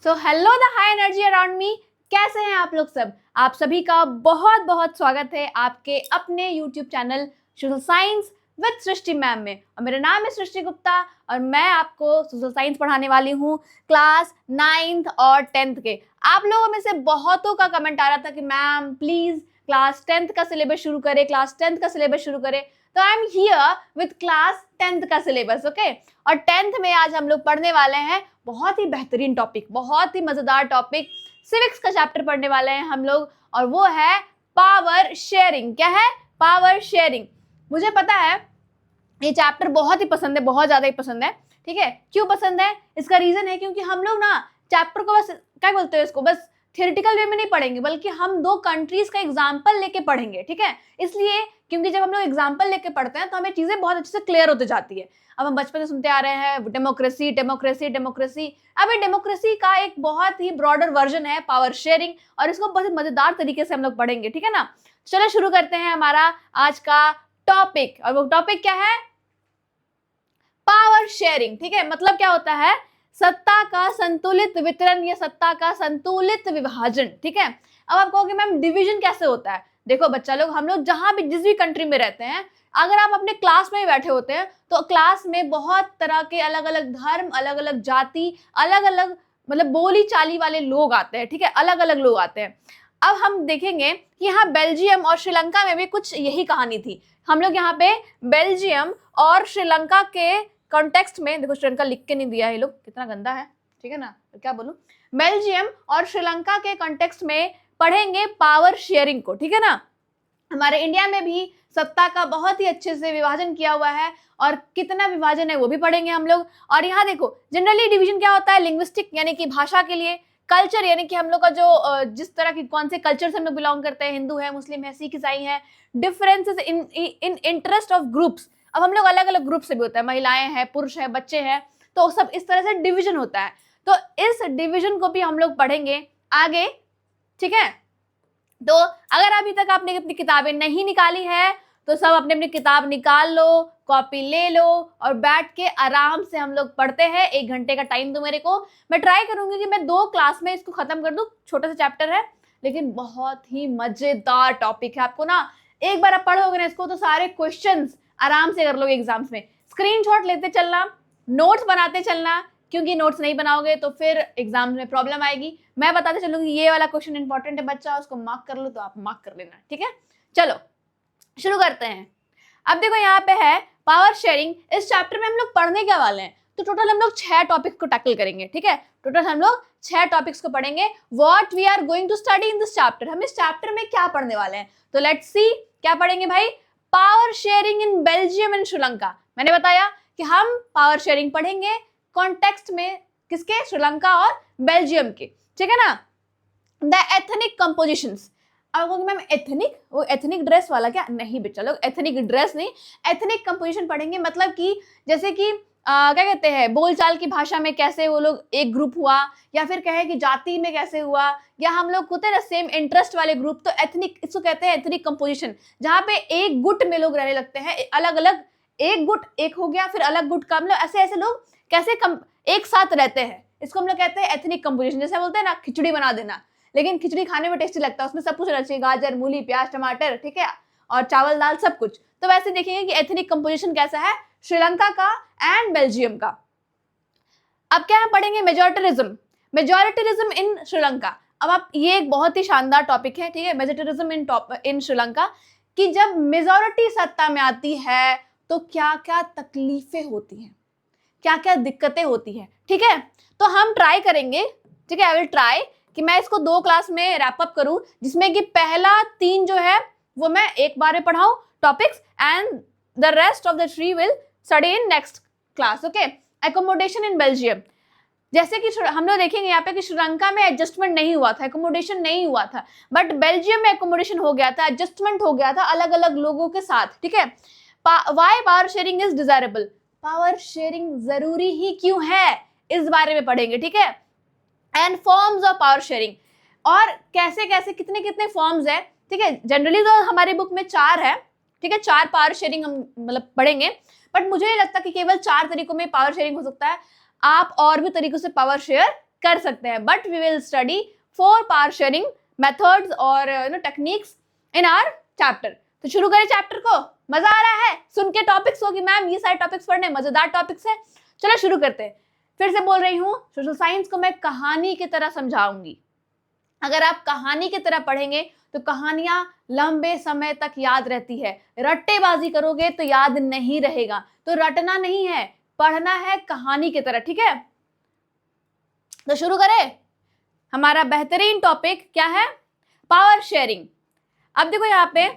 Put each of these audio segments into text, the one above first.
So hello the high energy around me, कैसे हैं आप लोग सब। आप सभी का बहुत बहुत स्वागत है आपके अपने YouTube channel social science with Srishti ma'am में। और मेरा नाम है सृष्टि गुप्ता और मैं आपको सोशल साइंस पढ़ाने वाली हूँ क्लास 9th और 10th के। आप लोगों में से बहुतों का कमेंट आ रहा था कि मैम प्लीज क्लास 10th का सिलेबस शुरू करें, क्लास 10th का सिलेबस शुरू करें। तो I am here with class 10th का सिलेबस, ओके। और 10th में आज हम लोग पढ़ने वाले हैं बहुत ही बेहतरीन टॉपिक, बहुत ही मजेदार टॉपिक, सिविक्स का चैप्टर पढ़ने वाले हैं हम लोग, और वो है पावर शेयरिंग। क्या है? Power sharing. मुझे पता है ये चैप्टर बहुत ही पसंद है, बहुत ज्यादा ही पसंद है। ठीक है, क्यों पसंद है? इसका रीजन है क्योंकि हम लोग ना चैप्टर को बस क्या बोलते हैं, इसको बस थियोरेटिकल वे में नहीं पढ़ेंगे, बल्कि हम दो कंट्रीज का एग्जाम्पल लेके पढ़ेंगे। ठीक है, इसलिए क्योंकि जब हम लोग एग्जाम्पल लेके पढ़ते हैं तो हमें चीजें बहुत अच्छे से क्लियर होते जाती है। अब हम बचपन से सुनते आ रहे हैं डेमोक्रेसी डेमोक्रेसी डेमोक्रेसी। अब ये डेमोक्रेसी का एक बहुत ही ब्रॉडर वर्जन है पावर शेयरिंग, और इसको बहुत मजेदार तरीके से हम लोग पढ़ेंगे। ठीक है ना, चलो शुरू करते हैं हमारा आज का टॉपिक। और वो टॉपिक क्या है? Power sharing. ठीक है, मतलब क्या होता है? सत्ता का संतुलित वितरण या सत्ता का संतुलित विभाजन। ठीक है, अब आप कहोगे मैम डिवीजन कैसे होता है? देखो बच्चा लोग, हम लोग जहां भी जिस भी कंट्री में रहते हैं, अगर आप अपने क्लास में बैठे होते हैं तो क्लास में बहुत तरह के अलग अलग धर्म, अलग अलग जाति, अलग अलग मतलब बोली चाली वाले लोग आते हैं। ठीक है, अलग अलग लोग आते हैं। अब हम देखेंगे कि यहाँ बेल्जियम और श्रीलंका में भी कुछ यही कहानी थी। हम लोग यहाँ पे बेल्जियम और श्रीलंका के कॉन्टेक्स्ट में, देखो श्रीलंका लिख के नहीं दिया है, ये लोग कितना गंदा है। ठीक है ना, तो क्या बोलूं, बेल्जियम और श्रीलंका के कॉन्टेक्स्ट में पढ़ेंगे पावर शेयरिंग को। ठीक है ना, हमारे इंडिया में भी सत्ता का बहुत ही अच्छे से विभाजन किया हुआ है, और कितना विभाजन है वो भी पढ़ेंगे हम लोग। और यहाँ देखो जनरली डिवीजन क्या होता है, लिंग्विस्टिक यानी कि भाषा के लिए, कल्चर यानी कि हम लोग का जो जिस तरह की कौन से कल्चर से हम लोग बिलोंग करते हैं, हिंदू है, मुस्लिम है, सिख ईसाई है, differences in interest of groups. अब हम लोग अलग अलग ग्रुप से भी होता है, महिलाएं हैं, पुरुष है, बच्चे हैं, तो सब इस तरह से डिवीजन होता है। तो इस डिवीजन को भी हम लोग पढ़ेंगे आगे। ठीक है, तो अगर अभी तक आपने अपनी किताबें नहीं निकाली है तो सब अपनी अपनी किताब निकाल लो, कॉपी ले लो, और बैठ के आराम से हम लोग पढ़ते हैं। 1 घंटे का टाइम दो मेरे को, मैं ट्राई करूंगी कि मैं 2 क्लास में इसको खत्म कर दूं। छोटा सा चैप्टर है लेकिन बहुत ही मजेदार टॉपिक है। आपको ना एक बार आप पढ़ोगे ना इसको तो सारे क्वेश्चंस आराम से कर लोगे एग्जाम्स में। स्क्रीनशॉट लेते चलना, नोट्स बनाते चलना, क्योंकि नोट्स नहीं बनाओगे तो फिर एग्जाम में प्रॉब्लम आएगी। मैं बताते चलूंगी ये वाला क्वेश्चन इंपॉर्टेंट है बच्चा, उसको मार्क कर लो, तो आप मार्क कर लेना। ठीक है, चलो शुरू करते हैं। अब देखो यहाँ पे है पावर शेयरिंग। इस चैप्टर में हम लोग पढ़ने क्या वाले हैं, तो टोटल हम लोग 6 टॉपिक को टैकल करेंगे। ठीक है, टोटल हम लोग 6 टॉपिक्स को पढ़ेंगे। What we are going to study in this chapter, हम इस चैप्टर में क्या पढ़ने वाले हैं, तो लेट्स सी क्या पढ़ेंगे भाई। Power sharing in Belgium and Sri Lanka. मैंने बताया कि हम पावर शेयरिंग पढ़ेंगे कॉन्टेक्स्ट में किसके? श्रीलंका और बेल्जियम के। ठीक है ना, द एथनिक कंपोजिशंस। अब मैम एथनिक, वो एथनिक ड्रेस वाला क्या? नहीं बच्चा लोग, एथनिक ड्रेस नहीं, एथनिक कंपोजिशन पढ़ेंगे। मतलब कि जैसे कि क्या कहते हैं, बोलचाल की भाषा में कैसे वो लोग एक ग्रुप हुआ, या फिर कहे कि जाति में कैसे हुआ, या हम लोग होते हैं ना सेम इंटरेस्ट वाले ग्रुप, तो एथनिक, इसको कहते हैं एथनिक कंपोजिशन। जहाँ पे एक गुट में लोग रहने लगते हैं, अलग अलग, एक गुट एक हो गया, फिर अलग गुट का, मतलब ऐसे ऐसे लोग कैसे एक साथ रहते हैं, इसको हम लोग कहते हैं एथनिक कंपोजिशन। जैसे बोलते हैं ना खिचड़ी बना देना, लेकिन खिचड़ी खाने में टेस्टी लगता है, उसमें सब कुछ रहना चाहिए, गाजर, मूली, प्याज, टमाटर, ठीक है, और चावल दाल सब कुछ। तो वैसे देखेंगे कि एथनिक कंपोजिशन कैसा है श्रीलंका का एंड बेल्जियम का। अब क्या हम पढ़ेंगे? मेजॉरिटरिज्म। मेजॉरिटरिज्म इन श्रीलंका। अब आप, ये एक बहुत ही शानदार टॉपिक है। ठीक है, मेजॉरिटरिज्म इन श्रीलंका, कि जब मेजॉरिटी सत्ता में आती है तो क्या क्या तकलीफें होती हैं, क्या क्या दिक्कतें होती हैं। ठीक है, तो हम ट्राई करेंगे, ठीक है, आई विल ट्राई कि मैं इसको 2 क्लास में रैप अप करूं, जिसमें कि पहला 3 जो है वो मैं एक बार में पढ़ाऊं topics, and the rest of the 3 will study in next class. Okay, accommodation in Belgium. जैसे कि हम लोग देखेंगे यहाँ पे कि श्रीलंका में एडजस्टमेंट नहीं हुआ था, एकोमोडेशन नहीं हुआ था, बट बेल्जियम में एकोमोडेशन हो गया था, एडजस्टमेंट हो गया था अलग अलग लोगों के साथ। ठीक है, why power sharing is desirable. Power sharing जरूरी ही क्यों है, इस बारे में पढ़ेंगे। ठीक है, and forms of power sharing, और कैसे कैसे कितने कितने फॉर्म्स है। ठीक है, जनरली तो हमारी बुक में 4 है। ठीक है, 4 पावर शेयरिंग हम मतलब पढ़ेंगे, बट मुझे नहीं लगता कि केवल 4 तरीकों में पावर शेयरिंग हो सकता है। आप और भी तरीकों से पावर शेयर कर सकते हैं, but we will study 4 power sharing methods और टेक्निक्स इन आवर चैप्टर। तो शुरू करें चैप्टर को। मजा आ रहा है सुन के? टॉपिक्स होगी मैम, ये सारे टॉपिक्स पढ़ने मजेदार टॉपिक्स है। चलो शुरू करते हैं। फिर से बोल रही हूँ, सोशल साइंस को मैं कहानी की तरह समझाऊंगी। अगर आप कहानी की तरह पढ़ेंगे तो कहानियां लंबे समय तक याद रहती है। रट्टेबाजी करोगे तो याद नहीं रहेगा। तो रटना नहीं है, पढ़ना है कहानी की तरह, ठीक है? तो शुरू करें। हमारा बेहतरीन टॉपिक क्या है? Power sharing. अब देखो यहाँ पे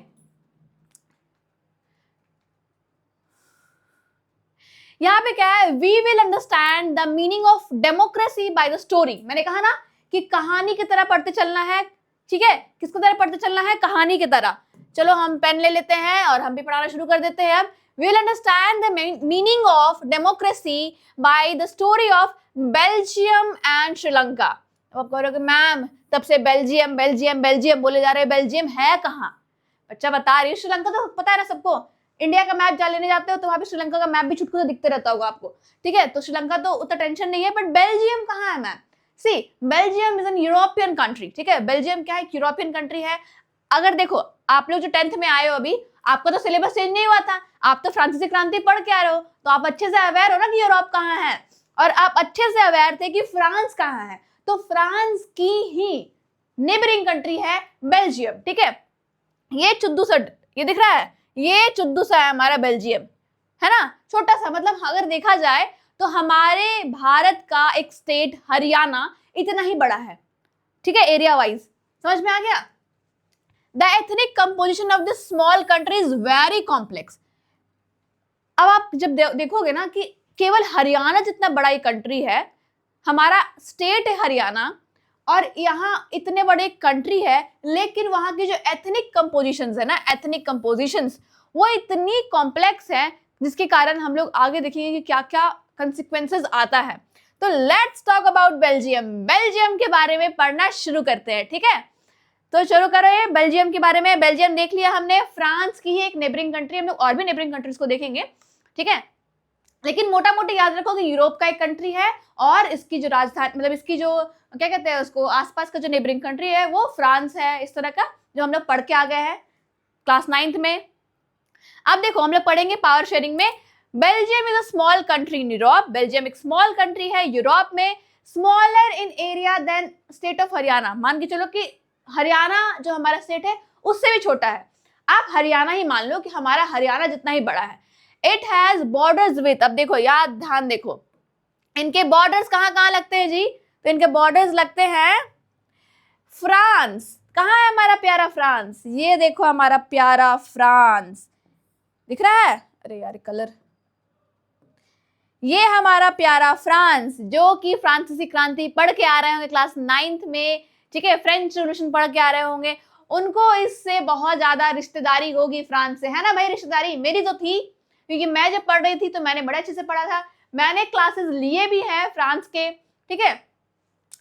क्या है? We will understand the meaning of democracy by the story. मैंने कहा ना कि कहानी की तरह पढ़ते चलना है, ठीक है? किसकी तरह पढ़ते चलना है? कहानी की तरह। चलो हम पेन ले लेते हैं और हम भी पढ़ाना शुरू कर देते हैं। अब we will understand the meaning of democracy by the story of Belgium and Sri Lanka. अब आप कहोगे मैम तब से बेल्जियम बेल्जियम बेल्जियम बोले जा रहे हैं, बेल्जियम है कहाँ? बच्चा बता रही है, श्रीलंका तो पता है ना सबको। इंडिया का मैप जा लेने जाते हो तो वहां पे श्रीलंका का मैप भी छुटकू से दिखते रहता होगा आपको, ठीक है? तो श्रीलंका तो उतना टेंशन नहीं है, बट बेल्जियम कहाँ है ma'am? See, Belgium is an European country, ठीक है? बेल्जियम क्या है? यूरोपियन कंट्री है। अगर देखो आप लोग जो 10th में आए हो अभी, आपका तो सिलेबस चेंज नहीं हुआ था, आप तो फ्रांसीसी क्रांति पढ़ के आ रहे हो, तो आप अच्छे से अवेयर हो ना कि यूरोप कहाँ है, और आप अच्छे से अवेयर थे कि फ्रांस कहाँ है। तो फ्रांस की ही नेबरिंग कंट्री है बेल्जियम, ठीक है? ये चुद्दू सा, ये दिख रहा है, ये चुद्दू सा है हमारा बेल्जियम, है ना? छोटा सा, मतलब अगर देखा जाए तो हमारे भारत का एक स्टेट हरियाणा इतना ही बड़ा है, ठीक है? एरिया वाइज समझ में आ गया? The ethnic composition of this small country is very complex. अब आप जब देखोगे ना कि केवल हरियाणा जितना बड़ा ये कंट्री है, हमारा स्टेट है हरियाणा, और यहाँ इतने बड़े कंट्री है, लेकिन वहां की जो एथनिक कंपोजिशंस है ना, एथनिक कंपोजिशंस वो इतनी कॉम्प्लेक्स है, जिसके कारण हम लोग आगे देखेंगे कि क्या क्या कंसिक्वेंसेस आता है। तो let's talk about Belgium. Belgium के बारे में पढ़ना शुरू करते हैं, ठीक है? तो शुरू करो ये बेल्जियम के बारे में। बेल्जियम देख लिया हमने, फ्रांस की ही एक नेबरिंग कंट्री। हम लोग और भी नेबरिंग कंट्रीज को देखेंगे, ठीक है? लेकिन मोटा मोटी याद रखो कि यूरोप का एक कंट्री है, और इसकी जो राजधानी, मतलब इसकी जो क्या कहते हैं उसको, आसपास का जो नेबरिंग कंट्री है वो फ्रांस है। इस तरह का जो हम लोग पढ़ के आ गए हैं क्लास 9th में। अब देखो हम लोग पढ़ेंगे पावर शेयरिंग में। Belgium is a small country in Europe. Belgium एक स्मॉल कंट्री है यूरोप में, smaller in area than state of Haryana. मान के चलो कि हरियाणा जो हमारा स्टेट है उससे भी छोटा है। आप हरियाणा ही मान लो कि हमारा हरियाणा जितना ही बड़ा है। इट हैज बॉर्डर्स विथ, अब देखो याद ध्यान देखो, इनके बॉर्डर्स कहाँ कहाँ लगते हैं जी? तो इनके बॉर्डर्स लगते हैं फ्रांस। कहाँ है हमारा प्यारा फ्रांस? ये देखो हमारा प्यारा फ्रांस दिख रहा है? अरे यार कलर, ये हमारा प्यारा फ्रांस, जो कि फ्रांसीसी क्रांति पढ़ के आ रहे होंगे क्लास 9th में, ठीक है? फ्रेंच रेवोल्यूशन पढ़ के आ रहे होंगे, उनको इससे बहुत ज्यादा रिश्तेदारी होगी फ्रांस से, है ना भाई? रिश्तेदारी मेरी तो थी, क्योंकि मैं जब पढ़ रही थी तो मैंने बड़े अच्छे से पढ़ा था, मैंने क्लासेस लिए भी हैं फ्रांस के, ठीक है?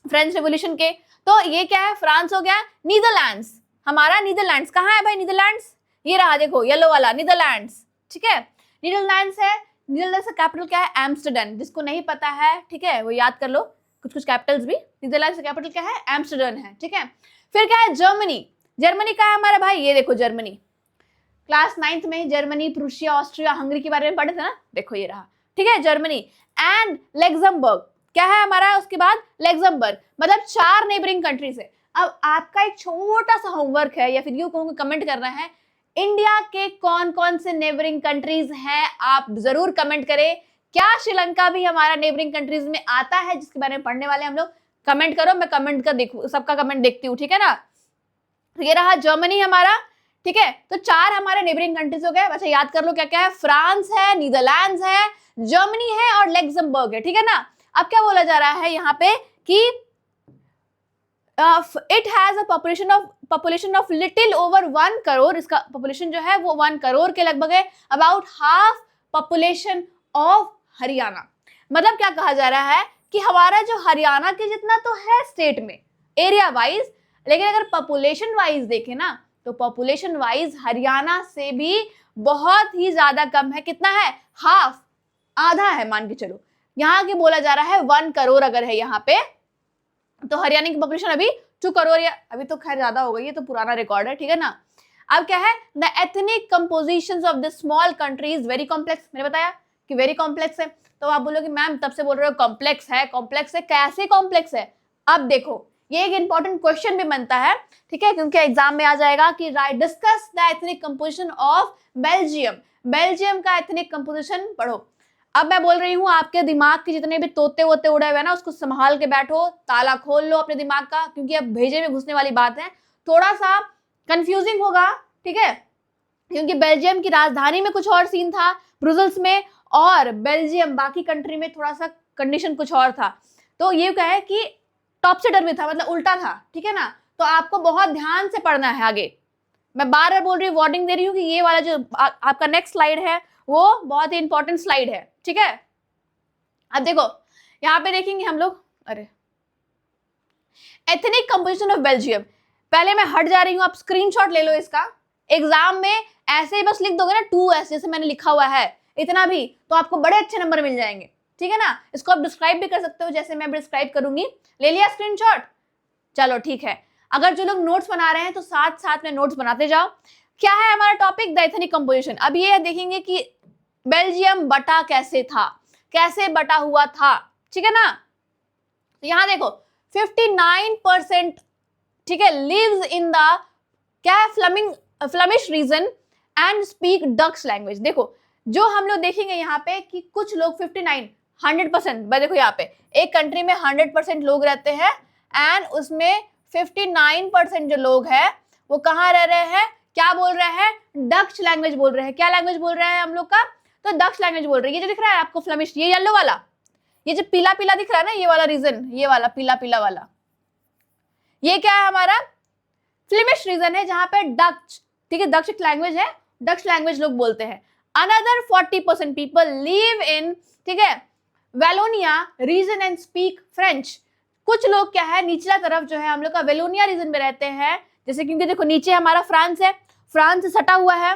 फ्रेंच रेवोल्यूशन के। तो ये क्या है? फ्रांस हो गया। नीदरलैंड्स, हमारा नीदरलैंड्स कहाँ है भाई? नीदरलैंड्स ये रहा, देखो येलो वाला नीदरलैंड्स, ठीक है? नीदरलैंड्स है। नीदरलैंड्स का कैपिटल क्या है? एम्स्टर्डम। जिसको नहीं पता है, ठीक है, वो याद कर लो कुछ कुछ कैपिटल्स भी। नीदरलैंड्स का कैपिटल क्या है? एम्स्टर्डम है, ठीक है? फिर क्या है? जर्मनी। जर्मनी का है हमारा भाई, ये देखो जर्मनी। क्लास 9th में जर्मनी, प्रूशिया, ऑस्ट्रिया, हंगरी के बारे में पढ़े थे ना, देखो ये रहा, ठीक है? जर्मनी एंड लग्जमबर्ग क्या है हमारा? उसके बाद लग्जमबर्ग, मतलब 4 नेबरिंग कंट्रीज है। अब आपका एक छोटा सा होमवर्क है, या फिर यूं कहूंगा कमेंट करना है, इंडिया के कौन कौन से नेबरिंग कंट्रीज हैं? आप जरूर कमेंट करें। क्या श्रीलंका भी हमारा नेबरिंग कंट्रीज में आता है, जिसके बारे में पढ़ने वाले हम लोग? कमेंट करो, मैं कमेंट का देखू, सबका कमेंट देखती हूँ, ठीक है ना? तो ये रहा जर्मनी हमारा, ठीक है? तो 4 हमारे नेबरिंग कंट्रीज हो गए। अच्छा याद कर लो क्या क्या है? फ्रांस है, नीदरलैंड्स है, जर्मनी है और लग्जमबर्ग है, ठीक है ना? अब क्या बोला जा रहा है यहाँ पे कि it has a population of little over 1 crore. इसका पॉपुलेशन जो है वो 1 करोड़ के लगभग है। About half population of Haryana. मतलब क्या कहा जा रहा है कि हमारा जो हरियाणा के जितना तो है स्टेट में एरिया वाइज, लेकिन अगर पॉपुलेशन वाइज देखें ना, तो पॉपुलेशन वाइज हरियाणा से भी बहुत ही ज्यादा कम है। कितना है? हाफ, आधा है मान के चलो। यहाँ के बोला जा रहा है 1 करोड़ अगर है यहाँ पे, तो हरियाणा की पॉपुलेशन अभी 2 करोड़, या अभी तो खैर ज्यादा हो गई है, तो पुराना रिकॉर्ड है, ठीक है ना। अब क्या है, the ethnic composition of this small country is very complex. मैंने बताया कि वेरी कॉम्प्लेक्स है। तो आप बोलोगे मैम तब से बोल रहे हो कॉम्प्लेक्स है, कॉम्प्लेक्स है, कैसे कॉम्प्लेक्स है? अब देखो ये एक इंपॉर्टेंट क्वेश्चन भी बनता है, ठीक है, क्योंकि एग्जाम में आ जाएगा कि discuss the ethnic composition of Belgium. Belgium का एथनिक कंपोजिशन पढ़ो। अब मैं बोल रही हूँ आपके दिमाग के जितने भी तोते वोते उड़े हुए ना, उसको संभाल के बैठो, ताला खोल लो अपने दिमाग का, क्योंकि अब भेजे में घुसने वाली बात है, थोड़ा सा कंफ्यूजिंग होगा, ठीक है, क्योंकि बेल्जियम की राजधानी में कुछ और सीन था ब्रुसेल्स में, और बेल्जियम बाकी कंट्री में थोड़ा सा कंडीशन कुछ और था। तो ये क्या है कि टॉप से डर में था, मतलब उल्टा था, ठीक है ना। तो आपको बहुत ध्यान से पढ़ना है आगे। मैं बार बार बोल रही हूँ, वार्निंग दे रही हूँ कि ये वाला जो आपका नेक्स्ट स्लाइड है वो बहुत ही इंपॉर्टेंट स्लाइड है, ठीक है। अब देखो यहाँ पे देखेंगे हम लोग, अरे एथनिक कंपोजिशन ऑफ बेल्जियम। पहले मैं हट जा रही हूँ, आप स्क्रीनशॉट ले लो इसका। एग्जाम में ऐसे ही बस लिख दोगे ना 2S, जैसे मैंने लिखा हुआ है इतना भी, तो आपको बड़े अच्छे नंबर मिल जाएंगे, ठीक है ना। इसको आप डिस्क्राइब भी कर सकते हो, जैसे मैं डिस्क्राइब करूंगी। ले लिया स्क्रीनशॉट? चलो ठीक है। अगर जो लोग नोट्स बना रहे हैं तो साथ साथ में नोट्स बनाते जाओ। क्या है हमारा टॉपिक? The ethnic composition. अब ये देखेंगे कि बेल्जियम बटा कैसे था, कैसे बटा हुआ था, ठीक है ना। तो यहां देखो 59%, ठीक है, लिव्स इन द क्या है, Flemish region and speak Dutch language. देखो जो हम लोग देखेंगे यहाँ पे कि कुछ लोग 59, 100%, देखो यहाँ पे एक कंट्री में 100% लोग रहते हैं, एंड उसमें 59% जो लोग हैं वो कहाँ रह रहे हैं, क्या बोल रहे हैं, डच लैंग्वेज बोल रहे हैं। क्या लैंग्वेज बोल रहे हैं हम लोग का? तो डच लैंग्वेज बोल रहे हैं। ये जो दिख रहा है आपको फ्लमिश, ये येलो वाला, ये जो पीला पीला दिख रहा है ना, ये वाला रीजन, ये वाला पीला पीला वाला, ये क्या है हमारा? फ्लेमिश रीजन है, जहां पे डच, ठीक है, डच एक लैंग्वेज है, डच लैंग्वेज लोग बोलते हैं। अनदर 40% पीपल लिव इन, ठीक है, Wallonia region and speak French. कुछ लोग क्या है, निचला तरफ जो है हम लोग का वेलोनिया रीजन में रहते हैं, जैसे क्योंकि देखो नीचे हमारा फ्रांस है, फ्रांस से सटा हुआ है,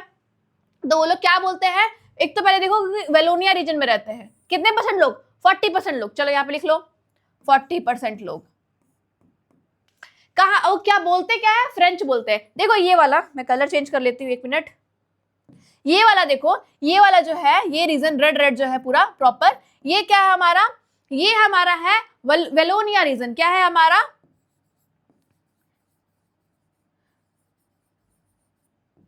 तो वो लोग क्या बोलते हैं? एक तो पहले देखो वेलोनिया रीजन में रहते हैं कितने परसेंट लोग? 40% लोग। चलो यहाँ पे लिख लो 40% लोग। कहा वो क्या बोलते, क्या है, फ्रेंच बोलते हैं। देखो ये वाला, मैं कलर चेंज कर लेती हूँ, एक मिनट। ये वाला देखो, ये वाला जो है, ये रीजन रेड रेड जो है पूरा प्रॉपर, ये क्या है हमारा? ये हमारा है वेलोनिया रीजन। क्या है हमारा?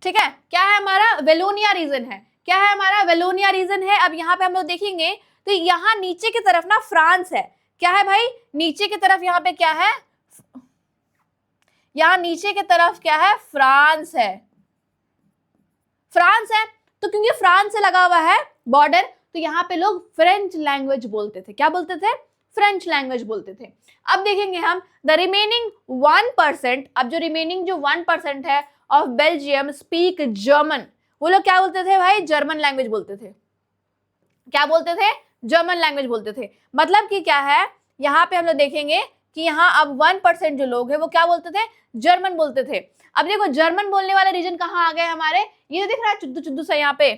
ठीक है, क्या है हमारा? वेलोनिया रीजन है। क्या है हमारा? वेलोनिया रीजन है। अब यहाँ पे हम लोग देखेंगे तो यहाँ नीचे की तरफ ना फ्रांस है। क्या है भाई? नीचे की तरफ यहाँ पे क्या है? यहाँ नीचे की तरफ क्या है? फ्रांस है। फ्रांस है, तो क्योंकि फ्रांस से लगा हुआ है बॉर्डर, तो यहाँ पे लोग फ्रेंच लैंग्वेज बोलते थे। क्या बोलते थे? फ्रेंच लैंग्वेज बोलते थे। अब देखेंगे हम द रिमेनिंग 1%। अब जो रिमेनिंग जो 1% है ऑफ बेल्जियम स्पीक जर्मन। वो लोग क्या बोलते थे भाई? जर्मन लैंग्वेज बोलते थे। क्या बोलते थे? जर्मन लैंग्वेज बोलते थे। मतलब कि क्या है, यहाँ पे हम लोग देखेंगे कि यहाँ अब 1% जो लोग हैं वो क्या बोलते थे? जर्मन बोलते थे। अब देखो जर्मन बोलने वाले रीजन कहाँ आ गए हमारे? ये दिख रहा है चुद्दू चुद्दू सा, यहाँ पे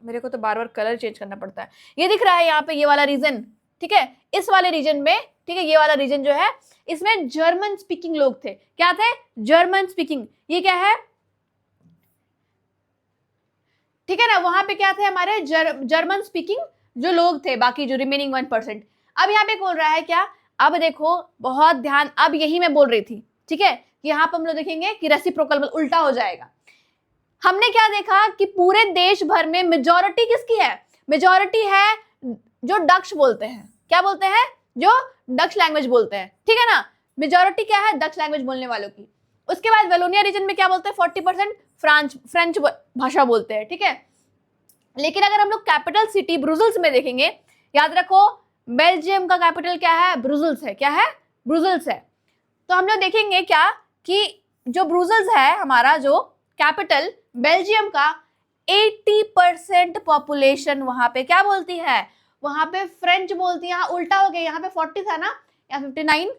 मेरे को तो बार बार कलर चेंज करना पड़ता है। ये दिख रहा है यहाँ पे, ये वाला रीजन, ठीक है, इस वाले रीजन में, ठीक है, ये वाला रीजन जो है इसमें जर्मन स्पीकिंग लोग थे। क्या थे? German speaking. ये क्या है, ठीक है ना, वहां पे क्या थे हमारे? जर्मन स्पीकिंग जो लोग थे, बाकी जो रिमेनिंग 1%। अब यहाँ पे बोल रहा है क्या? अब देखो बहुत ध्यान, अब यही मैं बोल रही थी, ठीक है, यहाँ पे हम लोग देखेंगे कि रेसिप्रोकल उल्टा हो जाएगा। हमने क्या देखा कि पूरे देश भर में मेजॉरिटी किसकी है? मेजॉरिटी है जो डच बोलते हैं। क्या बोलते हैं? जो डच लैंग्वेज बोलते हैं, ठीक है ना। मेजॉरिटी क्या है? डच लैंग्वेज बोलने वालों की। उसके बाद वेलोनिया रीजन में क्या बोलते हैं? 40% फ्रेंच भाषा बोलते हैं, ठीक है। लेकिन अगर हम लोग कैपिटल सिटी ब्रुसेल्स में देखेंगे, याद रखो बेल्जियम का कैपिटल क्या है? ब्रुसेल्स है। क्या है? ब्रुसेल्स है। तो हम लोग देखेंगे क्या कि जो ब्रुसेल्स है हमारा जो कैपिटल बेल्जियम का, 80% पॉपुलेशन वहां पे क्या बोलती है? वहां पे फ्रेंच बोलती है। यहाँ उल्टा हो गया, यहाँ पे 40 था ना, यहाँ 59।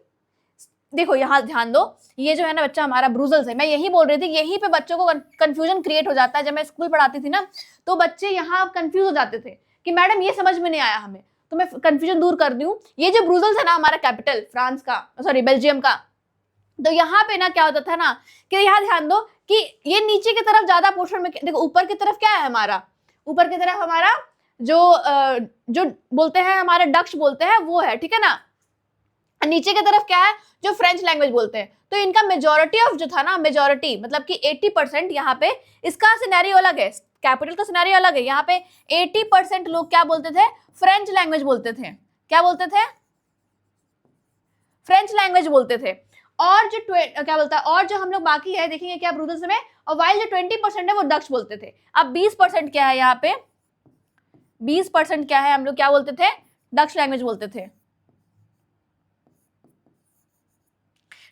देखो यहाँ ध्यान दो, ये जो है ना बच्चा हमारा ब्रुसेल्स है। मैं यही बोल रही थी, यहीं पे बच्चों को कंफ्यूजन क्रिएट हो जाता है। जब मैं स्कूल पढ़ाती थी ना, तो बच्चे यहाँ कंफ्यूज हो जाते थे कि मैडम ये समझ में नहीं आया हमें। तो मैं कंफ्यूजन दूर कर दूं, ये जो ब्रुसेल्स है ना हमारा कैपिटल फ्रांस का, सॉरी बेल्जियम का, तो यहाँ पे ना क्या होता था ना कि यहाँ ध्यान दो कि ये नीचे की तरफ ज्यादा पोर्शन में, देखो ऊपर की तरफ क्या है हमारा, ऊपर की तरफ हमारा जो बोलते हैं हमारे डच बोलते हैं वो है, ठीक है ना, नीचे की तरफ क्या है जो फ्रेंच लैंग्वेज बोलते हैं। तो इनका मेजोरिटी ऑफ जो था ना, मेजोरिटी मतलब कि 80% यहाँ पे, इसका सिनेरियो अलग है, कैपिटल का सिनेरियो अलग है। यहाँ पे 80% लोग क्या बोलते थे, फ्रेंच लैंग्वेज बोलते थे। क्या बोलते थे, फ्रेंच लैंग्वेज बोलते थे। और जो क्या बोलता है, और जो हम लोग बाकी है देखेंगे क्या ब्रूसेल्स में, और वाइल जो 20% है वो डच बोलते थे। अब 20% क्या है, यहाँ पे 20% क्या है, हम लोग क्या बोलते थे, डच लैंग्वेज बोलते थे।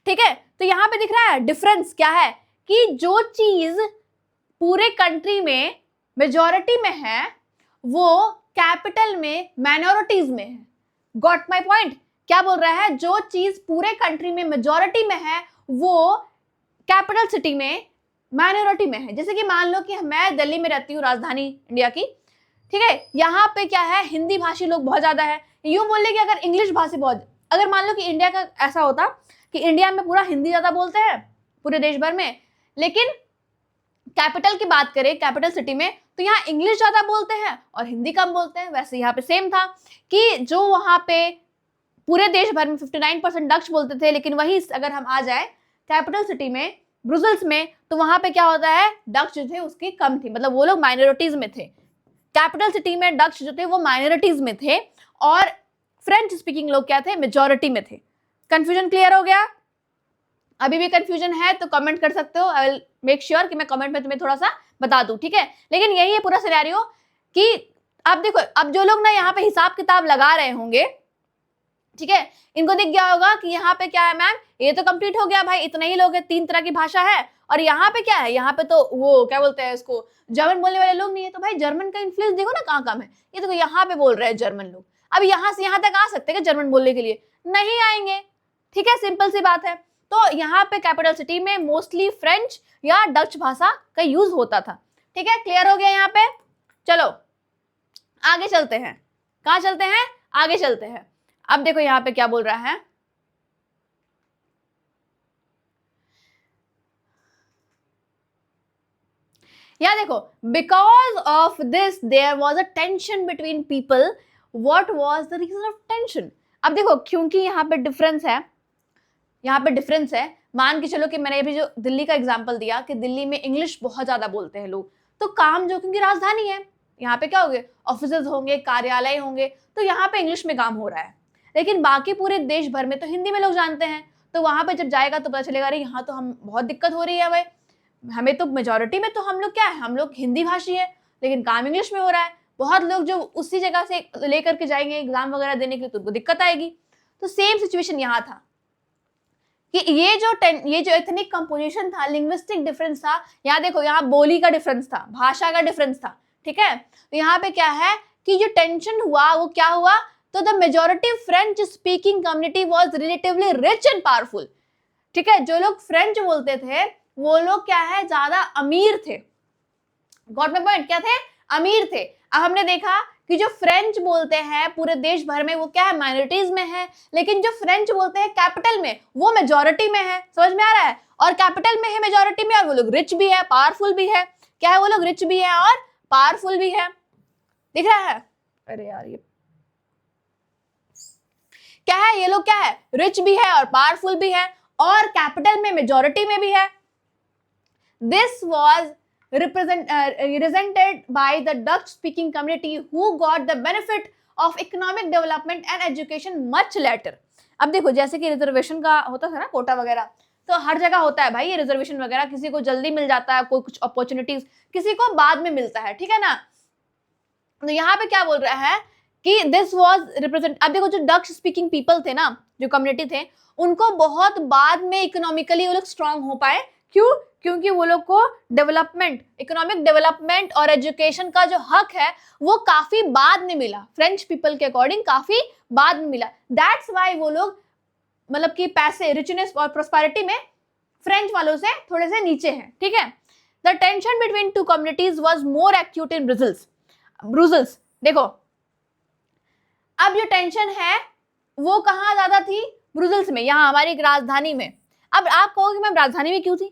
ठीक है, तो यहाँ पे दिख रहा है डिफरेंस क्या है कि जो चीज पूरे कंट्री में मेजॉरिटी में है वो कैपिटल में माइनॉरिटीज में है। गॉट माय पॉइंट, क्या बोल रहा है, जो चीज पूरे कंट्री में मेजॉरिटी में है वो कैपिटल सिटी में माइनॉरिटी में है। जैसे कि मान लो कि मैं दिल्ली में रहती हूँ, राजधानी इंडिया की, ठीक है, यहाँ पे क्या है, हिंदी भाषी लोग बहुत ज्यादा है। यूं बोल ले कि अगर इंग्लिश भाषी बहुत, अगर मान लो कि इंडिया का ऐसा होता कि इंडिया में पूरा हिंदी ज्यादा बोलते हैं पूरे देश भर में, लेकिन कैपिटल की बात करें, कैपिटल सिटी में, तो यहाँ इंग्लिश ज्यादा बोलते हैं और हिंदी कम बोलते हैं। वैसे यहाँ पे सेम था कि जो वहां पे पूरे देश भर में 59% डच बोलते थे, लेकिन वही अगर हम आ जाए कैपिटल सिटी में ब्रुसेल्स में, तो वहां पे क्या होता है, डच जो थे उसकी कम थी, मतलब वो लोग माइनॉरिटीज में थे। कैपिटल सिटी में डच जो थे वो माइनॉरिटीज में थे और फ्रेंच स्पीकिंग लोग क्या थे, मेजॉरिटी में थे। कंफ्यूजन क्लियर हो गया? अभी भी कंफ्यूजन है तो कमेंट कर सकते हो, आई विल मेक श्योर कि मैं कमेंट में तुम्हें थोड़ा सा बता दूं, ठीक है। लेकिन यही है पूरा सिनेरियो कि अब देखो, अब जो लोग ना यहाँ पे हिसाब किताब लगा रहे होंगे, ठीक है, इनको दिख गया होगा कि यहाँ पे क्या है मैम, ये तो कंप्लीट हो गया भाई, इतने ही लोग हैं, 3 तरह की भाषा है, और यहाँ पे क्या है, यहाँ पे तो वो क्या बोलते हैं इसको, जर्मन बोलने वाले लोग नहीं है। तो भाई जर्मन का इन्फ्लुएंस देखो ना कहाँ कम है, ये देखो यहाँ पे बोल रहे हैं जर्मन लोग। अब यहाँ से यहाँ तक आ सकते हैं जर्मन बोलने के लिए? नहीं आएंगे, ठीक है, सिंपल सी बात है। तो यहाँ पे कैपिटल सिटी में मोस्टली फ्रेंच या डच भाषा का यूज होता था, ठीक है। क्लियर हो गया यहाँ पे? चलो आगे चलते हैं, कहाँ चलते हैं, आगे चलते हैं। अब देखो यहाँ पे क्या बोल रहा है, यहाँ देखो, because of this there was a tension between people, what was the reason of tension. अब देखो, क्योंकि यहाँ पे डिफरेंस है, यहाँ पे डिफरेंस है, मान के चलो कि मैंने अभी जो दिल्ली का एग्जांपल दिया कि दिल्ली में इंग्लिश बहुत ज्यादा बोलते हैं लोग, तो काम जो, क्योंकि राजधानी है, यहाँ पे क्या होंगे, ऑफिसेज होंगे, कार्यालय होंगे, तो यहाँ पे इंग्लिश में काम हो रहा है। लेकिन बाकी पूरे देश भर में तो हिंदी में लोग जानते हैं, तो वहां पे जब जाएगा तो पता चलेगा अरे यहाँ तो हम बहुत दिक्कत हो रही है भाई, हमें तो मेजोरिटी में तो हम लोग क्या है, हम लोग हिंदी भाषी है, लेकिन काम इंग्लिश में हो रहा है। बहुत लोग जो उसी जगह से लेकर के जाएंगे एग्जाम वगैरह देने के लिए, तो उनको दिक्कत आएगी। तो सेम सिचुएशन यहाँ था कि ये जो एथनिक कंपोजिशन था, लिंग्विस्टिक डिफरेंस था। यहाँ देखो, यहाँ बोली का डिफरेंस था, भाषा का डिफरेंस था, ठीक है। तो यहाँ पे क्या है कि जो टेंशन हुआ वो क्या हुआ, तो the majority French speaking community was relatively rich and powerful, ठीक है। जो लोग फ्रेंच बोलते थे वो लोग क्या है, ज्यादा अमीर थे। गॉट माय पॉइंट, क्या थे, अमीर थे। अब हमने देखा कि जो फ्रेंच बोलते हैं पूरे देश भर में वो क्या है, माइनॉरिटीज में है, लेकिन जो फ्रेंच बोलते हैं कैपिटल में वो मेजॉरिटी में है। समझ में आ रहा है? और कैपिटल में है, मेजॉरिटी में, और वो लोग रिच भी है, पावरफुल भी है। क्या है, वो लोग रिच भी है और पावरफुल भी है। दिख रहा है? अरे यार ये क्या है, ये लोग क्या है, रिच भी है और पावरफुल भी है, और कैपिटल में मेजॉरिटी में भी है। This was represented by the Dutch speaking community who got the benefit of economic development and education much later। अब देखो, जैसे कि रिजर्वेशन का होता था ना, कोटा वगैरह, तो हर जगह होता है भाई ये रिजर्वेशन वगैरह, किसी को जल्दी मिल जाता है, कोई कुछ अपॉर्चुनिटीज किसी को बाद में मिलता है, ठीक है ना। तो यहाँ पे क्या बोल रहा है कि दिस वॉज रिप्रेजेंट, अब देखो जो डच स्पीकिंग पीपल थे ना, जो कम्युनिटी थे, उनको बहुत बाद में इकोनॉमिकली वो लोग स्ट्रांग हो पाए। क्यों? क्योंकि वो लोग को डेवलपमेंट, इकोनॉमिक डेवलपमेंट और एजुकेशन का जो हक है वो काफी बाद में मिला, फ्रेंच पीपल के अकॉर्डिंग काफी बाद में मिला। दैट्स वाई वो लोग मतलब कि पैसे, रिचनेस और प्रोस्पेरिटी में फ्रेंच वालों से थोड़े से नीचे हैं, ठीक है। The tension between two communities was more acute in Brussels. देखो अब जो टेंशन है वो कहाँ ज्यादा थी? ब्रुसेल्स में, यहाँ हमारी राजधानी में। अब आप कहोगे मैम राजधानी में क्यों थी?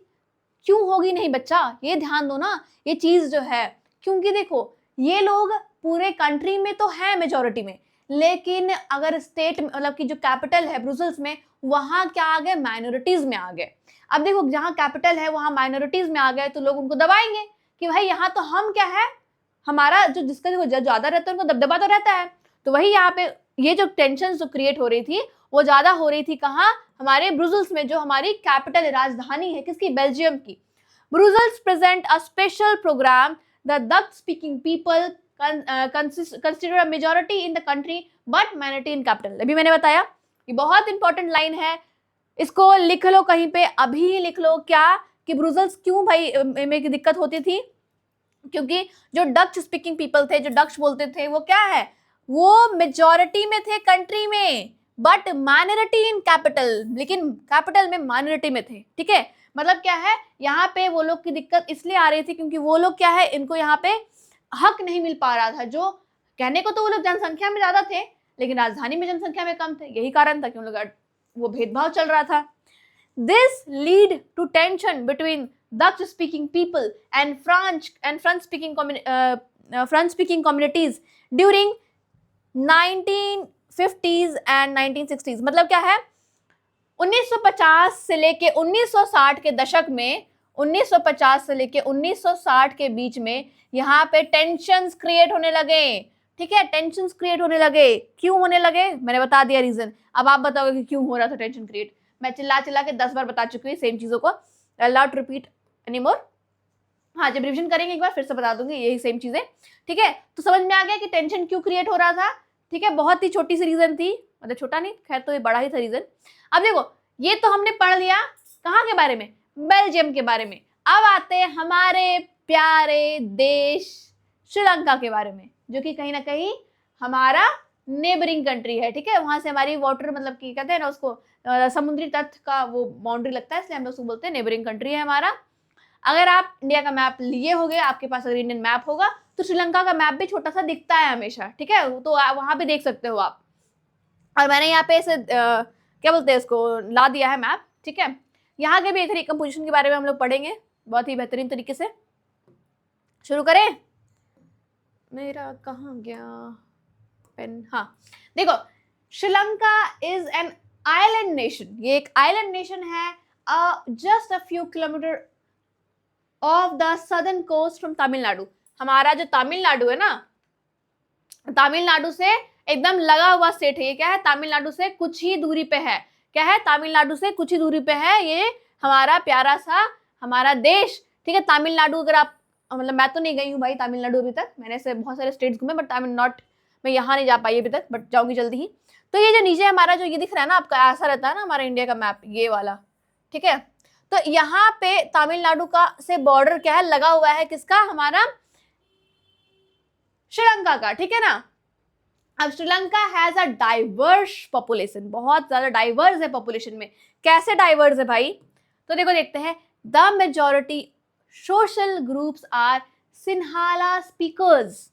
क्यों होगी नहीं बच्चा, ये ध्यान दो ना ये चीज जो है, क्योंकि देखो ये लोग पूरे कंट्री में तो है मेजोरिटी में, लेकिन अगर स्टेट मतलब कि जो कैपिटल है ब्रुसेल्स में, वहां क्या आ गए? माइनॉरिटीज में आ गए। अब देखो जहाँ कैपिटल है वहां माइनॉरिटीज में आ गए तो लोग उनको दबाएंगे कि भाई यहाँ तो हम क्या है, हमारा जो जिसका जो ज्यादा रहता है उनको दबदबा तो रहता है। तो वही यहाँ पे ये जो टेंशन जो क्रिएट हो रही थी वो ज्यादा हो रही थी कहाँ? हमारे ब्रुसेल्स में, जो हमारी कैपिटल राजधानी है किसकी? बेल्जियम की। Brussels present a special program the Dutch speaking people consider a majority in the country but minority in capital। अभी मैंने बताया, ये बहुत इंपॉर्टेंट लाइन है, इसको लिख लो कहीं पे, अभी लिख लो क्या कि ब्रुसेल्स क्यों भाई में दिक्कत होती थी? क्योंकि जो डच स्पीकिंग पीपल थे, जो डच बोलते थे, वो क्या है? वो मेजॉरिटी में थे कंट्री में बट माइनॉरिटी इन कैपिटल, लेकिन कैपिटल में माइनॉरिटी में थे। ठीक है, मतलब क्या है यहाँ पे वो लोग की दिक्कत इसलिए आ रही थी क्योंकि वो लोग क्या है, इनको यहाँ पे हक नहीं मिल पा रहा था। जो कहने को तो वो लोग जनसंख्या में ज्यादा थे लेकिन राजधानी में जनसंख्या में कम थे, यही कारण था कि उन लोग वो भेदभाव चल रहा था। This lead to tension between Dutch speaking people and French speaking communities during 1950s and 1960s। मतलब क्या है, 1950 से लेके 1960 के दशक में, 1950 से लेके 1960 के बीच में यहाँ पे टेंशंस क्रिएट होने लगे। ठीक है, टेंशंस क्रिएट होने लगे। क्यों होने लगे? मैंने बता दिया रीजन, अब आप बताओगे कि क्यों हो रहा था टेंशन क्रिएट। मैं चिल्ला चिल्ला के 10 बार बता चुकी हूँ सेम चीजों को, नॉट रिपीट एनीमोर। हाँ, जब रिविजन करेंगे एक बार फिर से बता दूंगी यही सेम चीजें। ठीक है, तो समझ में आ गया कि टेंशन क्यों क्रिएट हो रहा था। ठीक है, बहुत ही छोटी सी रीजन थी, मतलब छोटा नहीं, खैर तो ये बड़ा ही था रीजन। अब देखो ये तो हमने पढ़ लिया कहाँ के बारे में? बेल्जियम के बारे में। अब आते हैं हमारे प्यारे देश श्रीलंका के बारे में, जो कि कहीं ना कहीं हमारा नेबरिंग कंट्री है। ठीक है, वहां से हमारी वाटर मतलब कि कहते हैं ना उसको, समुद्री तट का वो बाउंड्री लगता है, इसलिए हम लोग उसको बोलते हैं नेबरिंग कंट्री है हमारा। अगर आप इंडिया का मैप लिए होगे, आपके पास अगर इंडियन मैप होगा तो श्रीलंका का मैप भी छोटा सा दिखता है हमेशा। ठीक है, तो वहां पे देख सकते हो आप। और मैंने यहाँ पे ऐसे क्या बोलते हैं इसको, ला दिया है मैप। ठीक है, यहाँ के भी इधर कंपोजिशन के बारे में हम लोग पढ़ेंगे बहुत ही बेहतरीन तरीके से। शुरू करें? मेरा कहाँ गया पेन? हाँ देखो, Sri Lanka is an island nation. ये एक आइलैंड नेशन है, just a few kilometre off the southern coast from Tamil Nadu. हमारा जो तमिलनाडु है ना, तमिलनाडु से एकदम लगा हुआ स्टेट है ये। क्या है? तमिलनाडु से कुछ ही दूरी पे है। क्या है? तमिलनाडु से कुछ ही दूरी पे है ये हमारा प्यारा सा हमारा देश। ठीक है, तमिलनाडु अगर आप, मतलब मैं तो नहीं गई हूँ भाई तमिलनाडु अभी तक, मैंने से बहुत सारे स्टेट्स घूमे बट मैं यहाँ नहीं जा पाई अभी तक, बट जाऊंगी जल्दी ही। तो ये जो नीचे हमारा जो ये दिख रहा है ना आपका, ऐसा रहता है ना हमारा इंडिया का मैप, ये वाला। ठीक है, तो यहाँ पे तमिलनाडु का से बॉर्डर क्या है, लगा हुआ है किसका? हमारा श्रीलंका का। ठीक है ना। अब Sri Lanka has a diverse population, बहुत ज्यादा डाइवर्स है पॉपुलेशन में। कैसे डाइवर्स है भाई? तो देखो देखते हैं। The majority social groups are Sinhala speakers.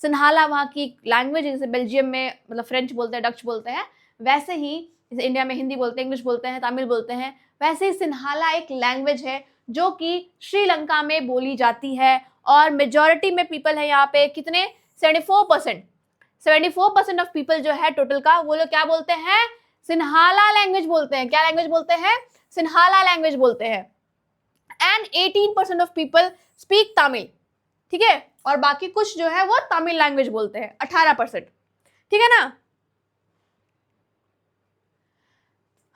Sinhala वहाँ की लैंग्वेज, जैसे बेल्जियम में मतलब फ्रेंच बोलते हैं, डच बोलते हैं, वैसे ही जैसे इंडिया में हिंदी बोलते हैं, इंग्लिश बोलते हैं, तमिल बोलते हैं, वैसे ही सिन्हाला एक लैंग्वेज है जो कि श्रीलंका में बोली जाती है। और मेजॉरिटी में पीपल है यहाँ पे कितने? 74% ऑफ पीपल जो है टोटल का, वो लोग क्या बोलते हैं? सिन्हाला लैंग्वेज बोलते हैं। क्या लैंग्वेज बोलते हैं? सिन्हाला लैंग्वेज बोलते हैं। And 18% of people speak Tamil. ठीक है, और बाकी कुछ जो है वो तमिल लैंग्वेज बोलते हैं, 18%। ठीक है ना।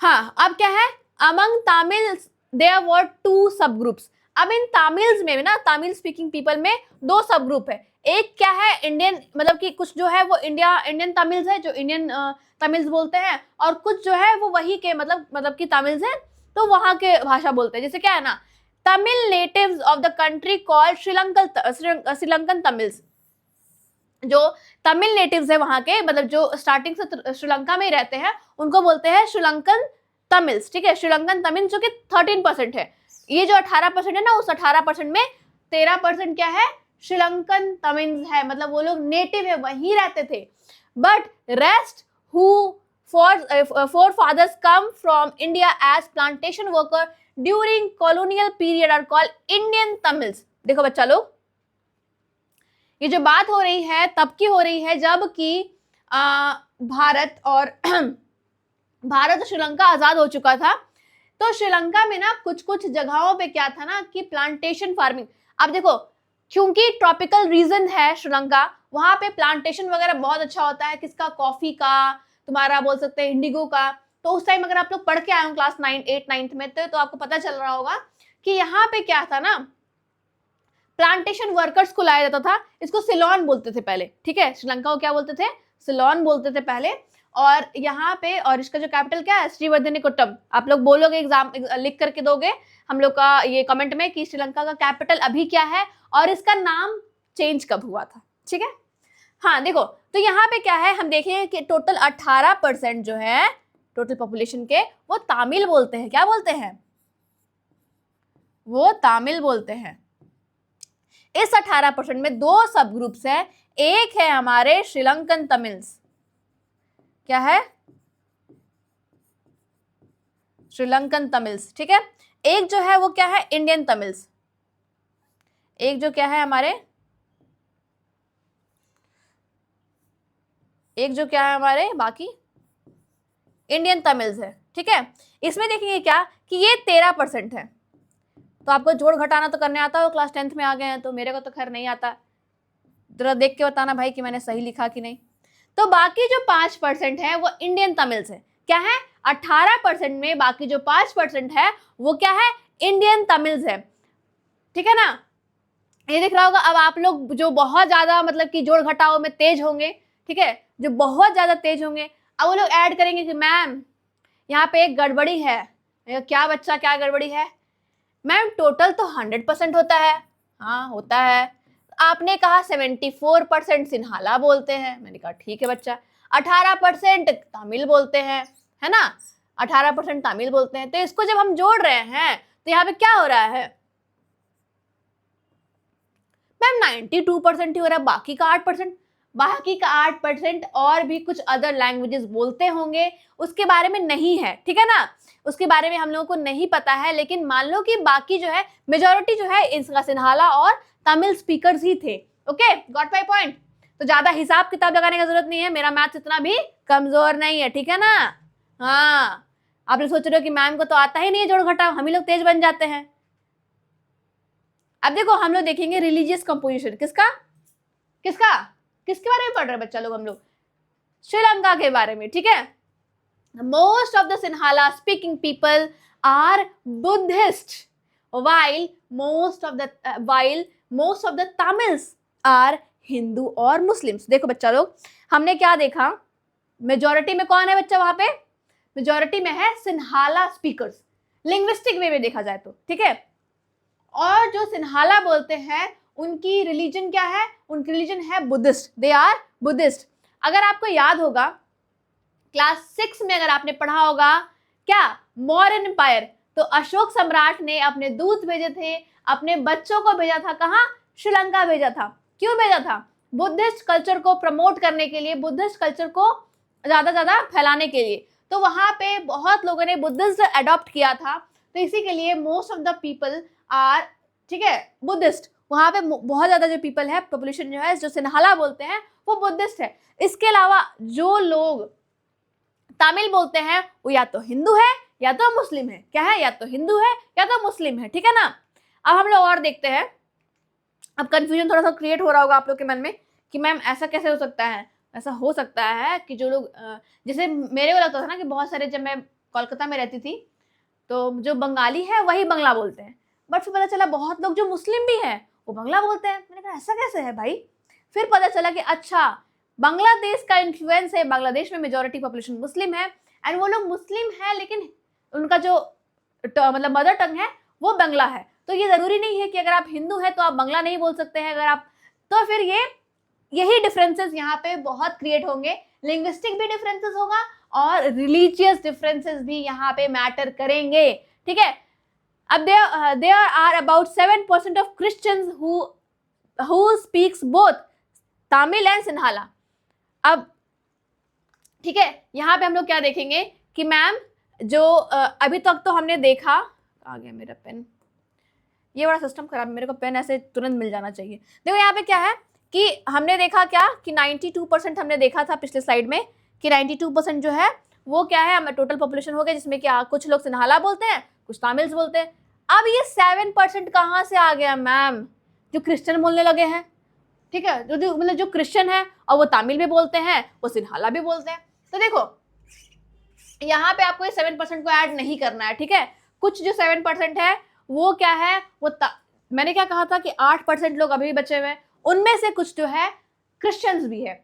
हाँ, अब क्या है? अमंग तमिल्स देयर वर 2 सब ग्रुप्स। अब इन तमिल्स में ना, तमिल स्पीकिंग पीपल में 2 सब ग्रुप है। एक क्या है? इंडियन, मतलब कि कुछ जो है वो इंडियन तमिल्स है जो इंडियन तमिल्स बोलते हैं, और कुछ जो है वो वही के मतलब कि तमिल्स हैं तो वहां के भाषा बोलते हैं। जैसे क्या है ना, Tamil natives of the country called Sri Lankan Tamils. जो तमिल नेटिव्स है वहां के, मतलब जो स्टार्टिंग से श्रीलंका में ही रहते हैं, उनको बोलते हैं श्रीलंकन तमिल्स। ठीक है, श्रीलंकन तमिल जो कि 13% है। ये जो 18% है ना, उस 18% में 13% क्या है? श्रीलंकन तमिल्स है, मतलब वो लोग नेटिव है, वहीं रहते थे। but rest who forefathers come from India as plantation worker during colonial period are called Indian Tamils। देखो बच्चा लोग, ये जो बात हो रही है तब की हो रही है जब कि भारत और भारत और श्रीलंका आजाद हो चुका था। तो श्रीलंका में ना कुछ कुछ जगहों पे क्या था ना कि प्लांटेशन फार्मिंग। अब देखो, क्योंकि ट्रॉपिकल रीजन है श्रीलंका, वहां पे प्लांटेशन वगैरह बहुत अच्छा होता है। किसका? कॉफी का, तुम्हारा बोल सकते हैं इंडिगो का। तो उस टाइम अगर आप लोग पढ़ के आए हो क्लास 9, 8, 9 में तो आपको पता चल रहा होगा कि यहाँ पे क्या था ना, प्लांटेशन वर्कर्स को लाया जाता था। इसको सिलोन बोलते थे पहले, ठीक है। श्रीलंका को क्या बोलते थे? सिलोन बोलते थे पहले। और यहाँ पे, और इसका जो कैपिटल क्या है? श्रीवरधनीकोट्टम। आप लोग बोलोगे, एग्जाम लिख करके दोगे हम लोग का ये कमेंट में कि श्रीलंका का कैपिटल अभी क्या है और इसका नाम चेंज कब हुआ था, ठीक है। हाँ देखो, तो यहाँ पे क्या है, हम देखेंगे कि टोटल 18% जो है टोटल पॉपुलेशन के, वो तमिल बोलते हैं। क्या बोलते हैं? वो तमिल बोलते हैं। इस 18% में दो सब ग्रुप्स हैं। एक है हमारे श्रीलंकन तमिल्स। क्या है? श्रीलंकन तमिल्स, ठीक है। एक जो है वो क्या है? Indian Tamils. एक जो क्या है हमारे, एक जो क्या है हमारे बाकी इंडियन तमिल्स है, ठीक है। इसमें देखेंगे क्या कि ये 13% है। तो आपको जोड़ घटाना तो करने आता हो, क्लास 10th में आ गए हैं तो। मेरे को तो खैर नहीं आता, जरा देख के बताना भाई कि मैंने सही लिखा कि नहीं। तो बाकी जो 5% है वो इंडियन तमिल्स है। क्या है? 18% में बाकी जो 5% है वो क्या है? इंडियन तमिल्स है, ठीक है ना। ये दिख रहा होगा। अब आप लोग जो बहुत ज्यादा मतलब कि जोड़ घटाओ में तेज होंगे, ठीक है, जो बहुत ज्यादा तेज होंगे, अब वो लोग ऐड करेंगे कि मैम यहाँ पे एक गड़बड़ी है। क्या बच्चा, क्या गड़बड़ी है? मैम टोटल तो 100% होता है। हाँ होता है। आपने कहा 74% सिन्हाला बोलते हैं। मैंने कहा ठीक है बच्चा। 18% तमिल बोलते हैं, है ना। 18% तमिल बोलते हैं। तो इसको जब हम जोड़ रहे हैं तो यहाँ पे क्या हो रहा है? मैम 92% ही हो रहा है। बाकी का 8%, बाकी का 8% और भी कुछ अदर लैंग्वेजेस बोलते होंगे, उसके बारे में नहीं है, ठीक है ना। उसके बारे में हम लोगों को नहीं पता है। लेकिन मान लो कि बाकी जो है मेजोरिटी जो है इसका सिन्हाला और तमिल स्पीकर्स ही थे। Okay, got my point. तो ज्यादा हिसाब किताब लगाने की जरूरत नहीं है, मेरा मैथ्स इतना भी कमजोर नहीं है, ठीक है ना। हाँ, आप लोग सोच रहे हो कि मैम को तो आता ही नहीं है जोड़ घटाव, हम ही लोग तेज बन जाते हैं। अब देखो हम लोग देखेंगे रिलीजियस कंपोजिशन। किसका किसका किसके बारे में पढ़ रहे हैं बच्चा लोग? हम लोग श्रीलंका के बारे में, ठीक है। Most of the Sinhala speaking people are Buddhist while most of the Tamils are Hindu और मुस्लिम्स। देखो बच्चा लोग, हमने क्या देखा, मेजोरिटी में कौन है बच्चा? वहां पे मेजोरिटी में है सिन्हाला स्पीकर्स, लिंग्विस्टिक वे में देखा जाए तो, ठीक है। और जो सिन्हाला बोलते हैं उनकी रिलीजन क्या है? उनकी रिलीजन है बुद्धिस्ट। They are Buddhist. अगर आपको याद होगा क्लास 6 में, अगर आपने पढ़ा होगा क्या, मौर्यन एम्पायर, तो अशोक सम्राट ने अपने दूत भेजे थे, अपने बच्चों को भेजा था। कहाँ? श्रीलंका भेजा था। क्यों भेजा था? बुद्धिस्ट कल्चर को प्रमोट करने के लिए, बुद्धिस्ट कल्चर को ज्यादा फैलाने के लिए। तो वहां पे बहुत लोगों ने बुद्धिज्म अडॉप्ट किया था। तो इसी के लिए most of the people are, ठीक है, बुद्धिस्ट। वहां पे बहुत ज्यादा जो पीपल है, पॉपुलेशन जो है, जो सिन्हाला बोलते हैं वो बुद्धिस्ट है। इसके अलावा जो लोग तमिल बोलते हैं वो या तो हिंदू है या तो मुस्लिम है। क्या है? या तो हिंदू है या तो मुस्लिम है, ठीक है ना। अब हम लोग और देखते हैं। अब कंफ्यूजन थोड़ा सा क्रिएट हो रहा होगा आप लोग के मन में कि मैम ऐसा कैसे हो सकता है? ऐसा हो सकता है कि जो लोग, जैसे मेरे को लगता था ना कि बहुत सारे, जब मैं कोलकाता में रहती थी तो जो बंगाली है वही बंगला बोलते हैं, बट फिर पता चला बहुत लोग जो मुस्लिम भी हैं वो बंगला बोलते हैं। मैंने कहा ऐसा कैसे है भाई? फिर पता चला कि अच्छा, बांग्लादेश का इन्फ्लुएंस है। बांग्लादेश में मेजोरिटी पॉपुलेशन मुस्लिम है, एंड वो लोग मुस्लिम है लेकिन उनका जो मतलब मदर टंग है वो बंगला है। तो ये जरूरी नहीं है कि अगर आप हिंदू हैं तो आप बंगला नहीं बोल सकते हैं। अगर आप, तो फिर यही डिफरेंसेस यहाँ पे बहुत क्रिएट होंगे। लिंग्विस्टिक भी डिफरेंसेस होगा और रिलीजियस डिफरेंसेस भी यहाँ पे मैटर करेंगे, ठीक है। अब there are about 7% of Christians who speaks both Tamil and Sinhala। अब ठीक है, यहाँ पे हम लोग क्या देखेंगे कि मैम जो अभी तक तो हमने देखा, आ गया मेरा पेन, ये बड़ा सिस्टम खराब है, मेरे को पेन ऐसे तुरंत मिल जाना चाहिए। देखो यहाँ पे क्या है कि हमने देखा क्या कि 92% हमने देखा था पिछले स्लाइड में कि 92% जो है वो क्या है, हमारा टोटल पॉपुलेशन हो गया, जिसमें क्या कुछ लोग सिन्हाला बोलते हैं, कुछ तमिल्स बोलते हैं। अब ये 7% कहाँ से आ गया मैम? जो क्रिश्चियन बोलने लगे हैं, ठीक है, जो मतलब जो क्रिश्चियन है और वो तमिल भी बोलते हैं, वो सिन्हाला भी बोलते हैं। तो देखो यहाँ पे आपको ये 7% को ऐड नहीं करना है, ठीक है। कुछ जो 7% है वो क्या है, वो मैंने क्या कहा था कि 8% लोग अभी भी बचे हुए हैं, उनमें से कुछ जो है क्रिश्चियंस भी है।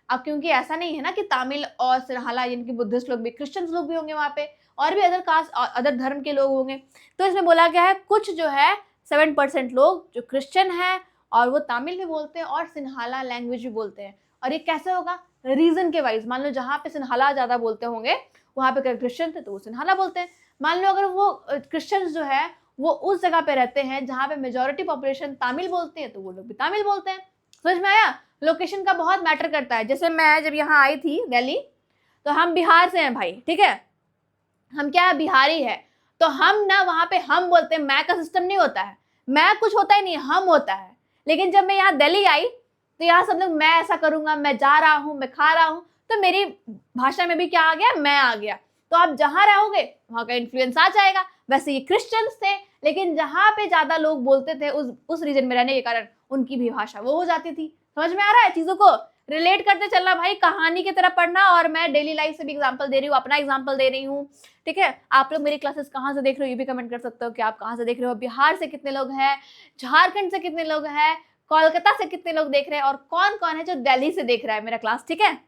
अब क्योंकि ऐसा नहीं है ना कि तमिल और सिन्हाला यानी बुद्धिस्ट लोग भी, क्रिश्चियंस लोग भी होंगे वहाँ पे, और भी अदर कास्ट अदर धर्म के लोग होंगे। तो इसमें बोला गया है कुछ जो है 7% लोग जो क्रिश्चियन है और वो तमिल भी बोलते हैं और सिन्हाला लैंग्वेज भी बोलते हैं। और ये कैसे होगा? रीजन के वाइज। मान लो जहाँ पे सिन्हाला ज़्यादा बोलते होंगे वहाँ पे अगर क्रिश्चियन थे तो वो सिन्हाला बोलते हैं। मान लो अगर वो क्रिश्चियंस जो है वो उस जगह पे रहते हैं जहाँ पे मेजॉरिटी पॉपुलेशन तमिल बोलते हैं तो वो लोग भी तमिल बोलते हैं। समझ में आया? लोकेशन का बहुत मैटर करता है। जैसे मैं जब यहाँ आई थी दिल्ली, तो हम बिहार से हैं भाई, ठीक है, हम क्या है, बिहारी है, तो हम ना वहाँ पे हम बोलते हैं, मैं का सिस्टम नहीं होता है, मैं कुछ होता ही नहीं, हम होता है। लेकिन जब मैं यहाँ दिल्ली आई तो यहाँ सब लोग मैं ऐसा करूँगा, मैं जा रहा हूँ, मैं खा रहा हूँ, तो मेरी भाषा में भी क्या आ गया, मैं आ गया। तो आप जहाँ रहोगे वहाँ का इन्फ्लुएंस आ जाएगा। वैसे ये क्रिश्चियंस थे, लेकिन जहाँ पे ज़्यादा लोग बोलते थे उस रीजन में रहने के कारण उनकी भी भाषा वो हो जाती थी। समझ में आ रहा है? चीज़ों को रिलेट करते चलना भाई, कहानी की तरह पढ़ना। और मैं डेली लाइफ से भी एग्जाम्पल दे रही हूँ, अपना एग्जाम्पल दे रही हूँ, ठीक है। आप लोग मेरी क्लासेस कहाँ से देख रहे हो ये भी कमेंट कर सकते हो कि आप कहाँ से देख रहे हो, बिहार से कितने लोग हैं, झारखंड से कितने लोग हैं, कोलकाता से कितने लोग देख रहे हैं, और कौन कौन है जो दिल्ली से देख रहा है मेरा क्लास, ठीक है।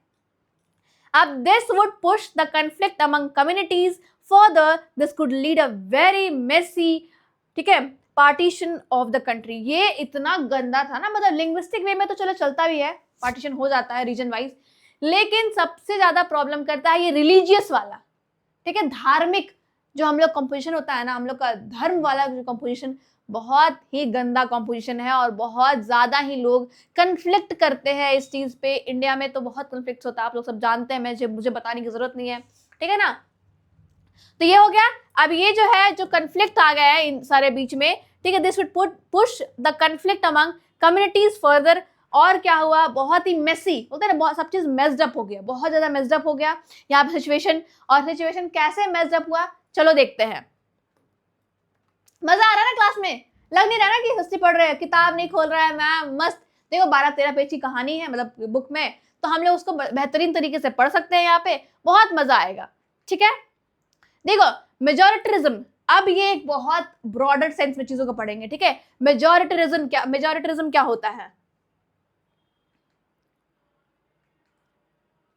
अब this would push the conflict among communities further, this could lead a very messy, ठीक है, पार्टीशन ऑफ द कंट्री। ये इतना गंदा था ना, मतलब लिंग्विस्टिक वे में तो चलो चलता भी है, पार्टीशन हो जाता है रीजन वाइज, लेकिन सबसे ज्यादा प्रॉब्लम करता है ये रिलीजियस वाला, ठीक है, धार्मिक जो हम लोग कंपोजिशन होता है ना, हम लोग का धर्म वाला जो कंपोजिशन बहुत ही गंदा कंपोजिशन है और बहुत ज्यादा ही लोग कन्फ्लिक्ट करते हैं इस चीज पे। इंडिया में तो बहुत कन्फ्लिक्ट होता है, आप लोग सब जानते हैं, मुझे बताने की जरूरत नहीं है, ठीक है ना। तो ये हो गया। अब ये जो है जो कन्फ्लिक्ट आ गया है इन सारे बीच में, ठीक है, this would push the conflict among communities further. और क्या हुआ, बहुत ही मेसी, बोलते हैं ना, बहुत सब चीज मेस्ड अप हो गया, बहुत ज्यादा मेस्ड अप हो गया यहाँ पे सिचुएशन। और सिचुएशन कैसे मेस्ड अप हुआ, चलो देखते हैं। मजा आ रहा है ना क्लास में? लग नहीं रहा ना कि हिस्ट्री पढ़ रहे हैं, किताब नहीं खोल रहा है मैम, मस्त। देखो 12-13 पेज की कहानी है मतलब बुक में, तो हम लोग उसको बेहतरीन तरीके से पढ़ सकते हैं, यहाँ पे बहुत मजा आएगा, ठीक है। देखो मेजॉरिटरिज्म, अब ये एक बहुत ब्रॉडर सेंस में चीजों को पढ़ेंगे, ठीक है। मेजॉरिटरिज्म क्या होता है?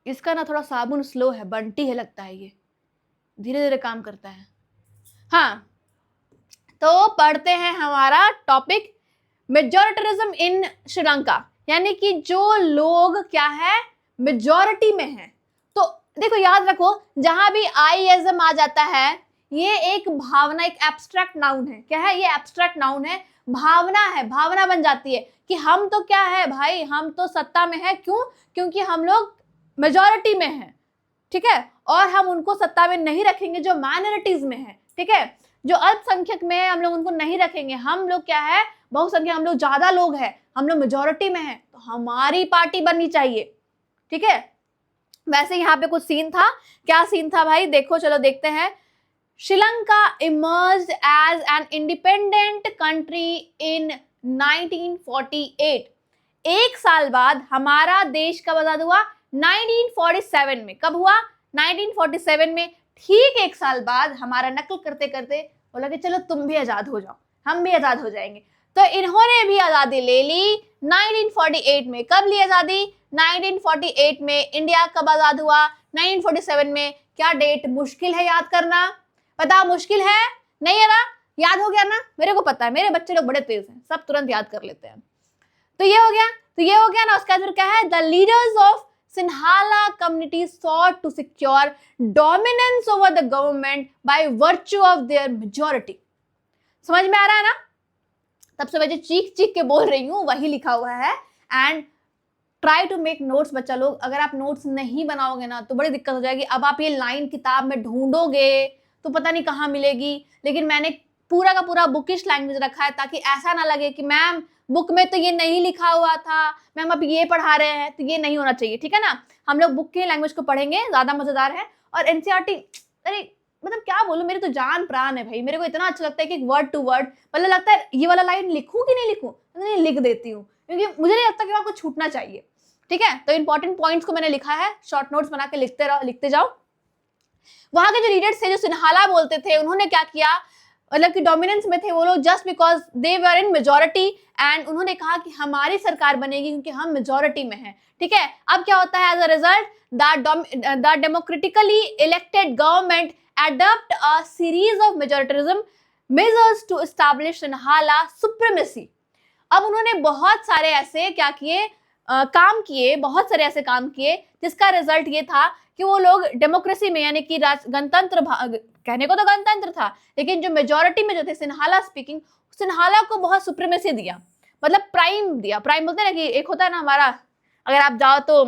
इसका ना थोड़ा साबुन स्लो है, बंटी है लगता है, ये धीरे धीरे काम करता है। हाँ, तो पढ़ते हैं हमारा टॉपिक मेजॉरिटरिज्म इन श्रीलंका, यानी कि जो लोग क्या है मेजॉरिटी में है। तो देखो याद रखो, जहां भी आईएसएम आ जाता है ये एक भावना, एक एब्स्ट्रैक्ट नाउन है। क्या है ये? एब्स्ट्रैक्ट नाउन है, भावना है, भावना बन जाती है कि हम तो क्या है भाई, हम तो सत्ता में है। क्यों? क्योंकि हम लोग मेजॉरिटी में है, ठीक है, और हम उनको सत्ता में नहीं रखेंगे जो माइनॉरिटीज में है, ठीक है, जो अल्पसंख्यक में है हम लोग उनको नहीं रखेंगे। हम लोग क्या है, बहुसंख्यक, हम लोग ज्यादा लोग हैं, हम लोग मेजॉरिटी में है, तो हमारी पार्टी बननी चाहिए, ठीक है। वैसे यहाँ पे कुछ सीन था, क्या सीन था भाई, देखो चलो देखते हैं। Sri Lanka emerged as an independent country in 1948। एक साल बाद हमारा देश कब आजाद हुआ? 1947 में। कब हुआ? 1947 में। ठीक एक साल बाद हमारा नकल करते करते बोला कि चलो तुम भी आजाद हो जाओ, हम भी आजाद हो जाएंगे। तो इन्होंने भी आजादी ले ली 1948 में। कब ली आजादी? 1948 में। इंडिया कब आजाद हुआ? 1947 में। क्या डेट मुश्किल है याद करना? बताओ मुश्किल है? नहीं है ना? याद हो गया ना? मेरे को पता है, मेरे बच्चे लोग बड़े तेज हैं, सब तुरंत याद कर लेते हैं। तो ये हो गया, तो ये हो गया ना। उसका फिर क्या है? The leaders of Sinhala community sought to secure dominance over the government by virtue of their majority. समझ में आ रहा है ना? तब से मैं जो चीख चीख के बोल रही हूँ वही लिखा हुआ है। And try to make notes बच्चा लोग। अगर आप नोट्स नहीं बनाओगे ना तो बड़ी दिक्कत हो जाएगी। अब आप ये लाइन किताब में ढूंढोगे तो पता नहीं कहाँ मिलेगी, लेकिन मैंने पूरा का पूरा बुकिश लैंग्वेज रखा है ताकि ऐसा ना लगे कि मैम बुक में तो ये नहीं लिखा हुआ था, मैम अब ये पढ़ा रहे हैं, तो ये नहीं होना चाहिए, ठीक है ना। हम लोग बुक के लैंग्वेज को पढ़ेंगे, ज्यादा मजेदार है। और एनसीईआरटी, अरे मतलब क्या बोलूं, मेरे तो जान प्राण है भाई। मेरे को इतना अच्छा लगता है कि वर्ड टू वर्ड, मतलब लगता है ये वाला लाइन लिखूं कि नहीं लिखूं, नहीं लिख देती हूँ, क्योंकि मुझे नहीं लगता कि वहां कुछ छूटना चाहिए, ठीक है। तो इंपॉर्टेंट पॉइंट्स को मैंने लिखा है, शॉर्ट नोट्स बना के लिखते जाओ। वहां के जो रीडर्स थे, जो सिन्हाला बोलते थे, उन्होंने क्या किया, मतलब कि डोमिनेंस में थे वो लोग, just because they were in majority, and उन्होंने कहा कि हमारी सरकार बनेगी क्योंकि हम मेजोरिटी में हैं, ठीक है। अब क्या होता है, as a result the democratically elected government adopt a series of majoritarism measures to establish Sinhala supremacy। अब उन्होंने बहुत सारे ऐसे क्या किए, काम किए, बहुत सारे ऐसे काम किए जिसका रिजल्ट ये था कि वो लोग डेमोक्रेसी में, यानी कि गणतंत्र, कहने को तो गणतंत्र था, लेकिन जो मेजोरिटी में जो थे सिन्हाला स्पीकिंग, सिन्हाला को बहुत सुप्रीमेसी दिया, मतलब प्राइम दिया। प्राइम बोलते हैं ना कि एक होता है ना हमारा, अगर आप जाओ तो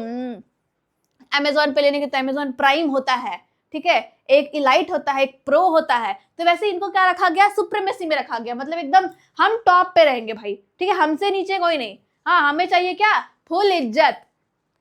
अमेजोन पे लेने के तो अमेजोन प्राइम होता है, ठीक है, एक इलाइट होता है, एक प्रो होता है, तो वैसे इनको क्या रखा गया, सुप्रीमेसी में रखा गया, मतलब एकदम हम टॉप पे रहेंगे भाई, ठीक है, हमसे नीचे कोई नहीं। हाँ, हमें चाहिए क्या, फुल इज्जत।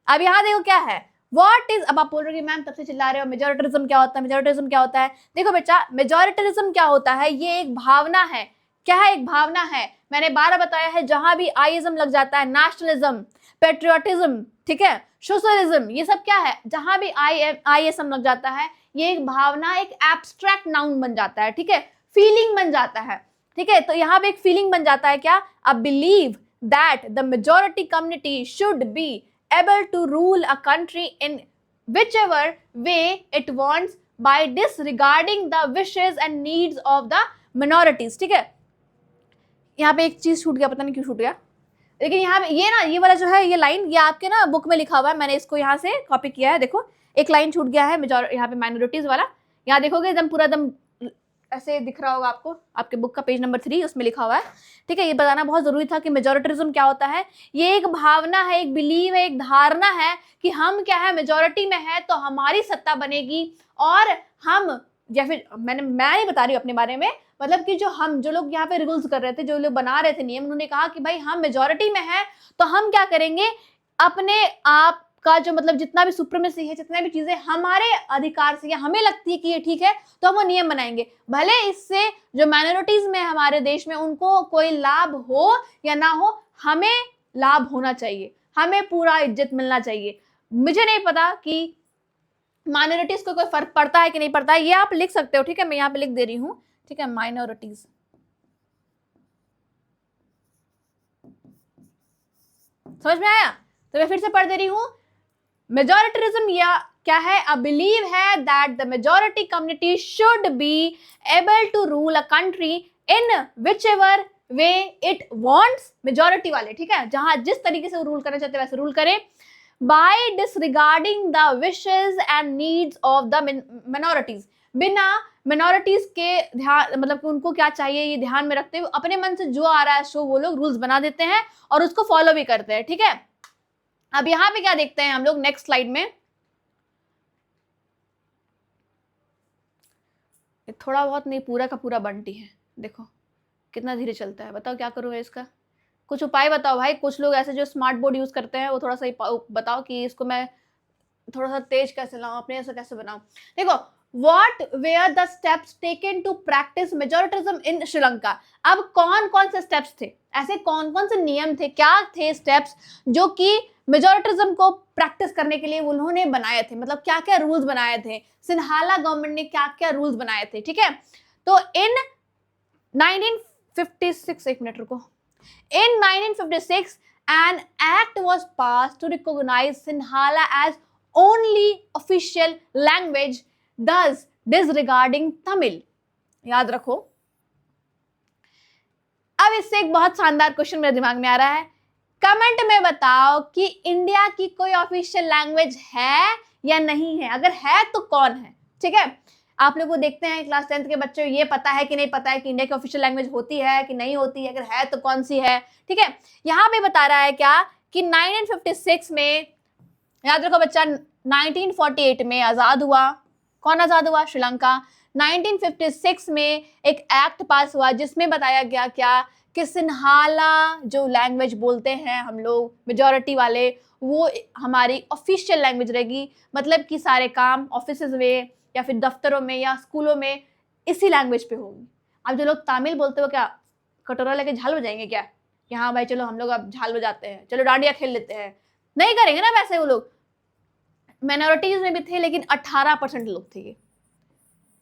अब यहाँ देखो क्या है, व्हाट इज, अब आप बोल रहे हो मैम तब से चिल्ला रहे हो मेजोरिटिज्म क्या होता है, मेजोरिटिज्म क्या होता है। देखो बच्चा, मेजोरिटिज्म क्या होता है, ये एक भावना है। क्या है, एक भावना है। मैंने 12 बताया है, जहां भी आईइज्म लग जाता है, नेशनलिज्म, पेट्रियोटिज्म, ठीक है, सोशलिज्म, ये सब क्या है, जहां भी आईएसएम लग जाता है, ये एक भावना, एक एब्स्ट्रैक्ट नाउन बन जाता है, ठीक है, फीलिंग बन जाता है, ठीक है। तो यहाँ पे एक फीलिंग बन जाता है क्या, a believe that the majority community should B able to rule a country in whichever way it wants by disregarding the wishes and needs of the minorities, ठीक है। यहाँ पे एक चीज छूट गया, पता नहीं क्यों छूट गया, लेकिन यहाँ पे ये ना, ये वाला जो है, ये लाइन, ये आपके ना बुक में लिखा हुआ है, मैंने इसको यहाँ से कॉपी किया है। देखो एक लाइन छूट गया है, यहाँ पे माइनॉरिटीज वाला, यहाँ देखोगे एकदम पूरा एकदम ऐसे दिख रहा होगा आपको, आपके बुक का पेज नंबर 3, उसमें लिखा हुआ है, ठीक है। ये बताना बहुत जरूरी था कि मेजोरिटिज्म क्या होता है। ये एक भावना है, एक बिलीव है, एक धारणा है कि हम क्या है, मेजोरिटी में है तो हमारी सत्ता बनेगी, और हम, या फिर मैं नहीं बता रही हूँ अपने बारे में, मतलब कि जो लोग यहाँ पे रूल्स कर रहे थे, जो लोग बना रहे थे नियम, उन्होंने कहा कि भाई हम मेजोरिटी में है तो हम क्या करेंगे, अपने आप का जो मतलब जितना भी सुप्रीमेसी है, जितने भी चीजें हमारे अधिकार से या हमें लगती है कि ये ठीक है, तो हम वो नियम बनाएंगे, भले इससे जो माइनॉरिटीज में हमारे देश में उनको कोई लाभ हो या ना हो, हमें लाभ होना चाहिए, हमें पूरा इज्जत मिलना चाहिए। मुझे नहीं पता कि माइनॉरिटीज को कोई फर्क पड़ता है कि नहीं पड़ता है, ये आप लिख सकते हो, ठीक है, मैं यहाँ पे लिख दे रही हूँ, ठीक है, माइनॉरिटीज। समझ में आया, तो मैं फिर से पढ़ दे रही हूँ। मेजोरिटिज्म या क्या है, अ बिलीव है that the majority community should be able to rule a country in which ever way it wants, majority वाले, ठीक है, जहां जिस तरीके से वो रूल करना चाहते हैं वैसे रूल करे, by disregarding the wishes and needs of the minorities, बिना मिनोरिटीज के ध्यान, मतलब कि उनको क्या चाहिए ये ध्यान में रखते हुए अपने मन से जो आ रहा है सो वो लोग रूल्स बना देते हैं और उसको फॉलो भी करते हैं, ठीक है। अब यहां पे क्या देखते हैं हम लोग नेक्स्ट स्लाइड में, थोड़ा बहुत नहीं, पूरा का पूरा बंटी है, देखो कितना धीरे चलता है, बताओ क्या करूँ इसका, कुछ उपाय बताओ भाई। कुछ लोग ऐसे जो स्मार्ट बोर्ड यूज करते हैं वो थोड़ा सा बताओ कि इसको मैं थोड़ा सा तेज कैसे लाऊं, अपने ऐसा कैसे बनाऊं। देखो, What were the steps taken to practice majoritism in Sri Lanka. अब कौन कौन से स्टेप्स थे, ऐसे कौन कौन से नियम थे, क्या थे स्टेप्स जो कि मेजोरिटिज्म को प्रैक्टिस करने के लिए उन्होंने बनाए थे, मतलब क्या क्या रूल्स बनाए थे, सिन्हाला गवर्नमेंट ने क्या क्या रूल्स बनाए थे, ठीक है। तो इन 1956, एक मिनट रुको, in 1956 an act was passed to recognize Sinhala as only official language, thus disregarding Tamil। याद रखो। अब इससे एक बहुत शानदार क्वेश्चन मेरे दिमाग में आ रहा है, कमेंट में बताओ कि इंडिया की कोई ऑफिशियल लैंग्वेज है या नहीं है, अगर है तो कौन है, ठीक है। आप लोग को देखते हैं क्लास 10th के बच्चे, ये पता है कि नहीं पता है कि इंडिया की ऑफिशियल लैंग्वेज होती है कि नहीं होती है, अगर है तो कौन सी है, ठीक है। यहाँ पे बता रहा है क्या कि 1956 में, याद रखो बच्चा, 1948 में आजाद हुआ। कौन आजाद हुआ? श्रीलंका। 1956 में एक एक्ट पास हुआ जिसमें बताया गया क्या कि सिन्हाला जो लैंग्वेज बोलते हैं हम लोग मेजॉरिटी वाले, वो हमारी ऑफिशियल लैंग्वेज रहेगी। मतलब कि सारे काम ऑफिसेज में या फिर दफ्तरों में या स्कूलों में इसी लैंग्वेज पे होगी। अब जो लोग तमिल बोलते हो, क्या कटोरा लेके झाल बजाएंगे क्या कि हाँ भाई चलो हम लोग अब झाल बजाते हैं, चलो डांडिया खेल लेते हैं? नहीं करेंगे ना वैसे। वो लोग माइनॉरिटीज में भी थे लेकिन 18% लोग थे।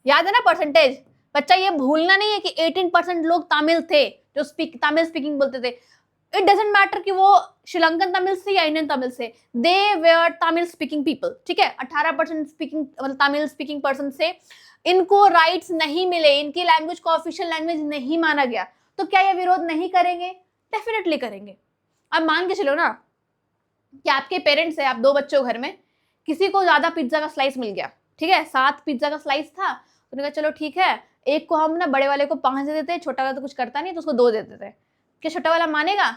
याद है ना परसेंटेज? बच्चा ये भूलना नहीं है कि 18% लोग तमिल थे जो तमिल स्पीकिंग बोलते थे। इट डजेंट मैटर कि वो श्रीलंकन तमिल से या इंडियन तमिल से, दे वेयर तमिल स्पीकिंग पीपल। ठीक है, 18% स्पीकिंग मतलब तमिल स्पीकिंग पर्सन से इनको राइट्स नहीं मिले, इनकी लैंग्वेज को ऑफिशियल लैंग्वेज नहीं माना गया, तो क्या ये विरोध नहीं करेंगे? डेफिनेटली करेंगे। अब मान के चलो ना कि आपके पेरेंट्स है, आप 2 बच्चे हो घर में, किसी को ज्यादा पिज्जा का स्लाइस मिल गया, ठीक है, 7 पिज्जा का स्लाइस था, तो उन्होंने कहा चलो ठीक है, एक को हम ना बड़े वाले को 5 दे देते हैं, छोटा वाला तो कुछ करता नहीं तो उसको 2 दे देते हैं। क्या छोटा वाला मानेगा?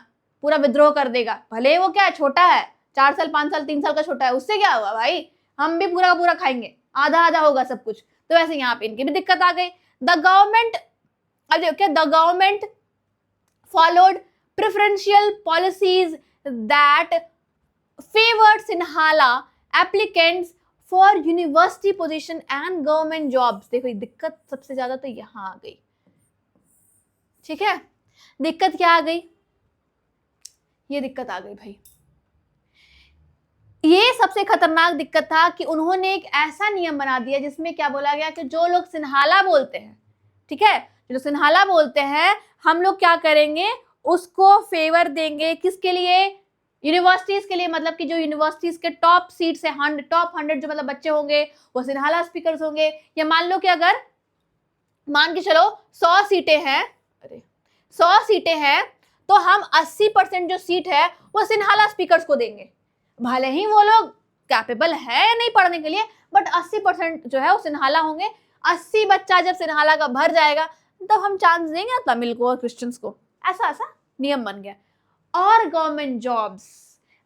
पूरा विद्रोह कर देगा, भले वो क्या है, छोटा है, 4 साल 5 साल 3 साल का छोटा है, उससे क्या हुआ भाई, हम भी पूरा का पूरा खाएंगे, आधा आधा होगा सब कुछ। तो वैसे यहाँ पे इनकी भी दिक्कत आ गई। The government, the government followed preferential policies that favoured Sinhala applicants for university position and government jobs. देखो दिक्कत सबसे ज्यादा तो यहां आ गई। ठीक है, दिक्कत क्या आ गई? ये दिक्कत आ गई भाई, ये सबसे खतरनाक दिक्कत था कि उन्होंने एक ऐसा नियम बना दिया जिसमें क्या बोला गया कि जो लोग सिन्हाला बोलते हैं, ठीक है, जो सिन्हाला बोलते हैं, हम लोग क्या करेंगे, उसको फेवर देंगे। किसके लिए? यूनिवर्सिटीज के लिए। मतलब कि जो यूनिवर्सिटीज के टॉप सीट्स है, टॉप 100 जो मतलब बच्चे होंगे वो सिन्हाला स्पीकर्स होंगे। या मान लो कि अगर मान के चलो 100 सीटें हैं, अरे 100 सीटें हैं, तो हम 80% जो सीट है वो सिन्हाला स्पीकर्स को देंगे। भले ही वो लोग कैपेबल है नहीं पढ़ने के लिए, बट 80% जो है वो सिन्हाला होंगे। 80 बच्चा जब सिन्हाला का भर जाएगा तब हम चांस देंगे ना तमिल को और क्रिश्चियंस को। ऐसा ऐसा नियम बन गया। और गवर्नमेंट जॉब्स,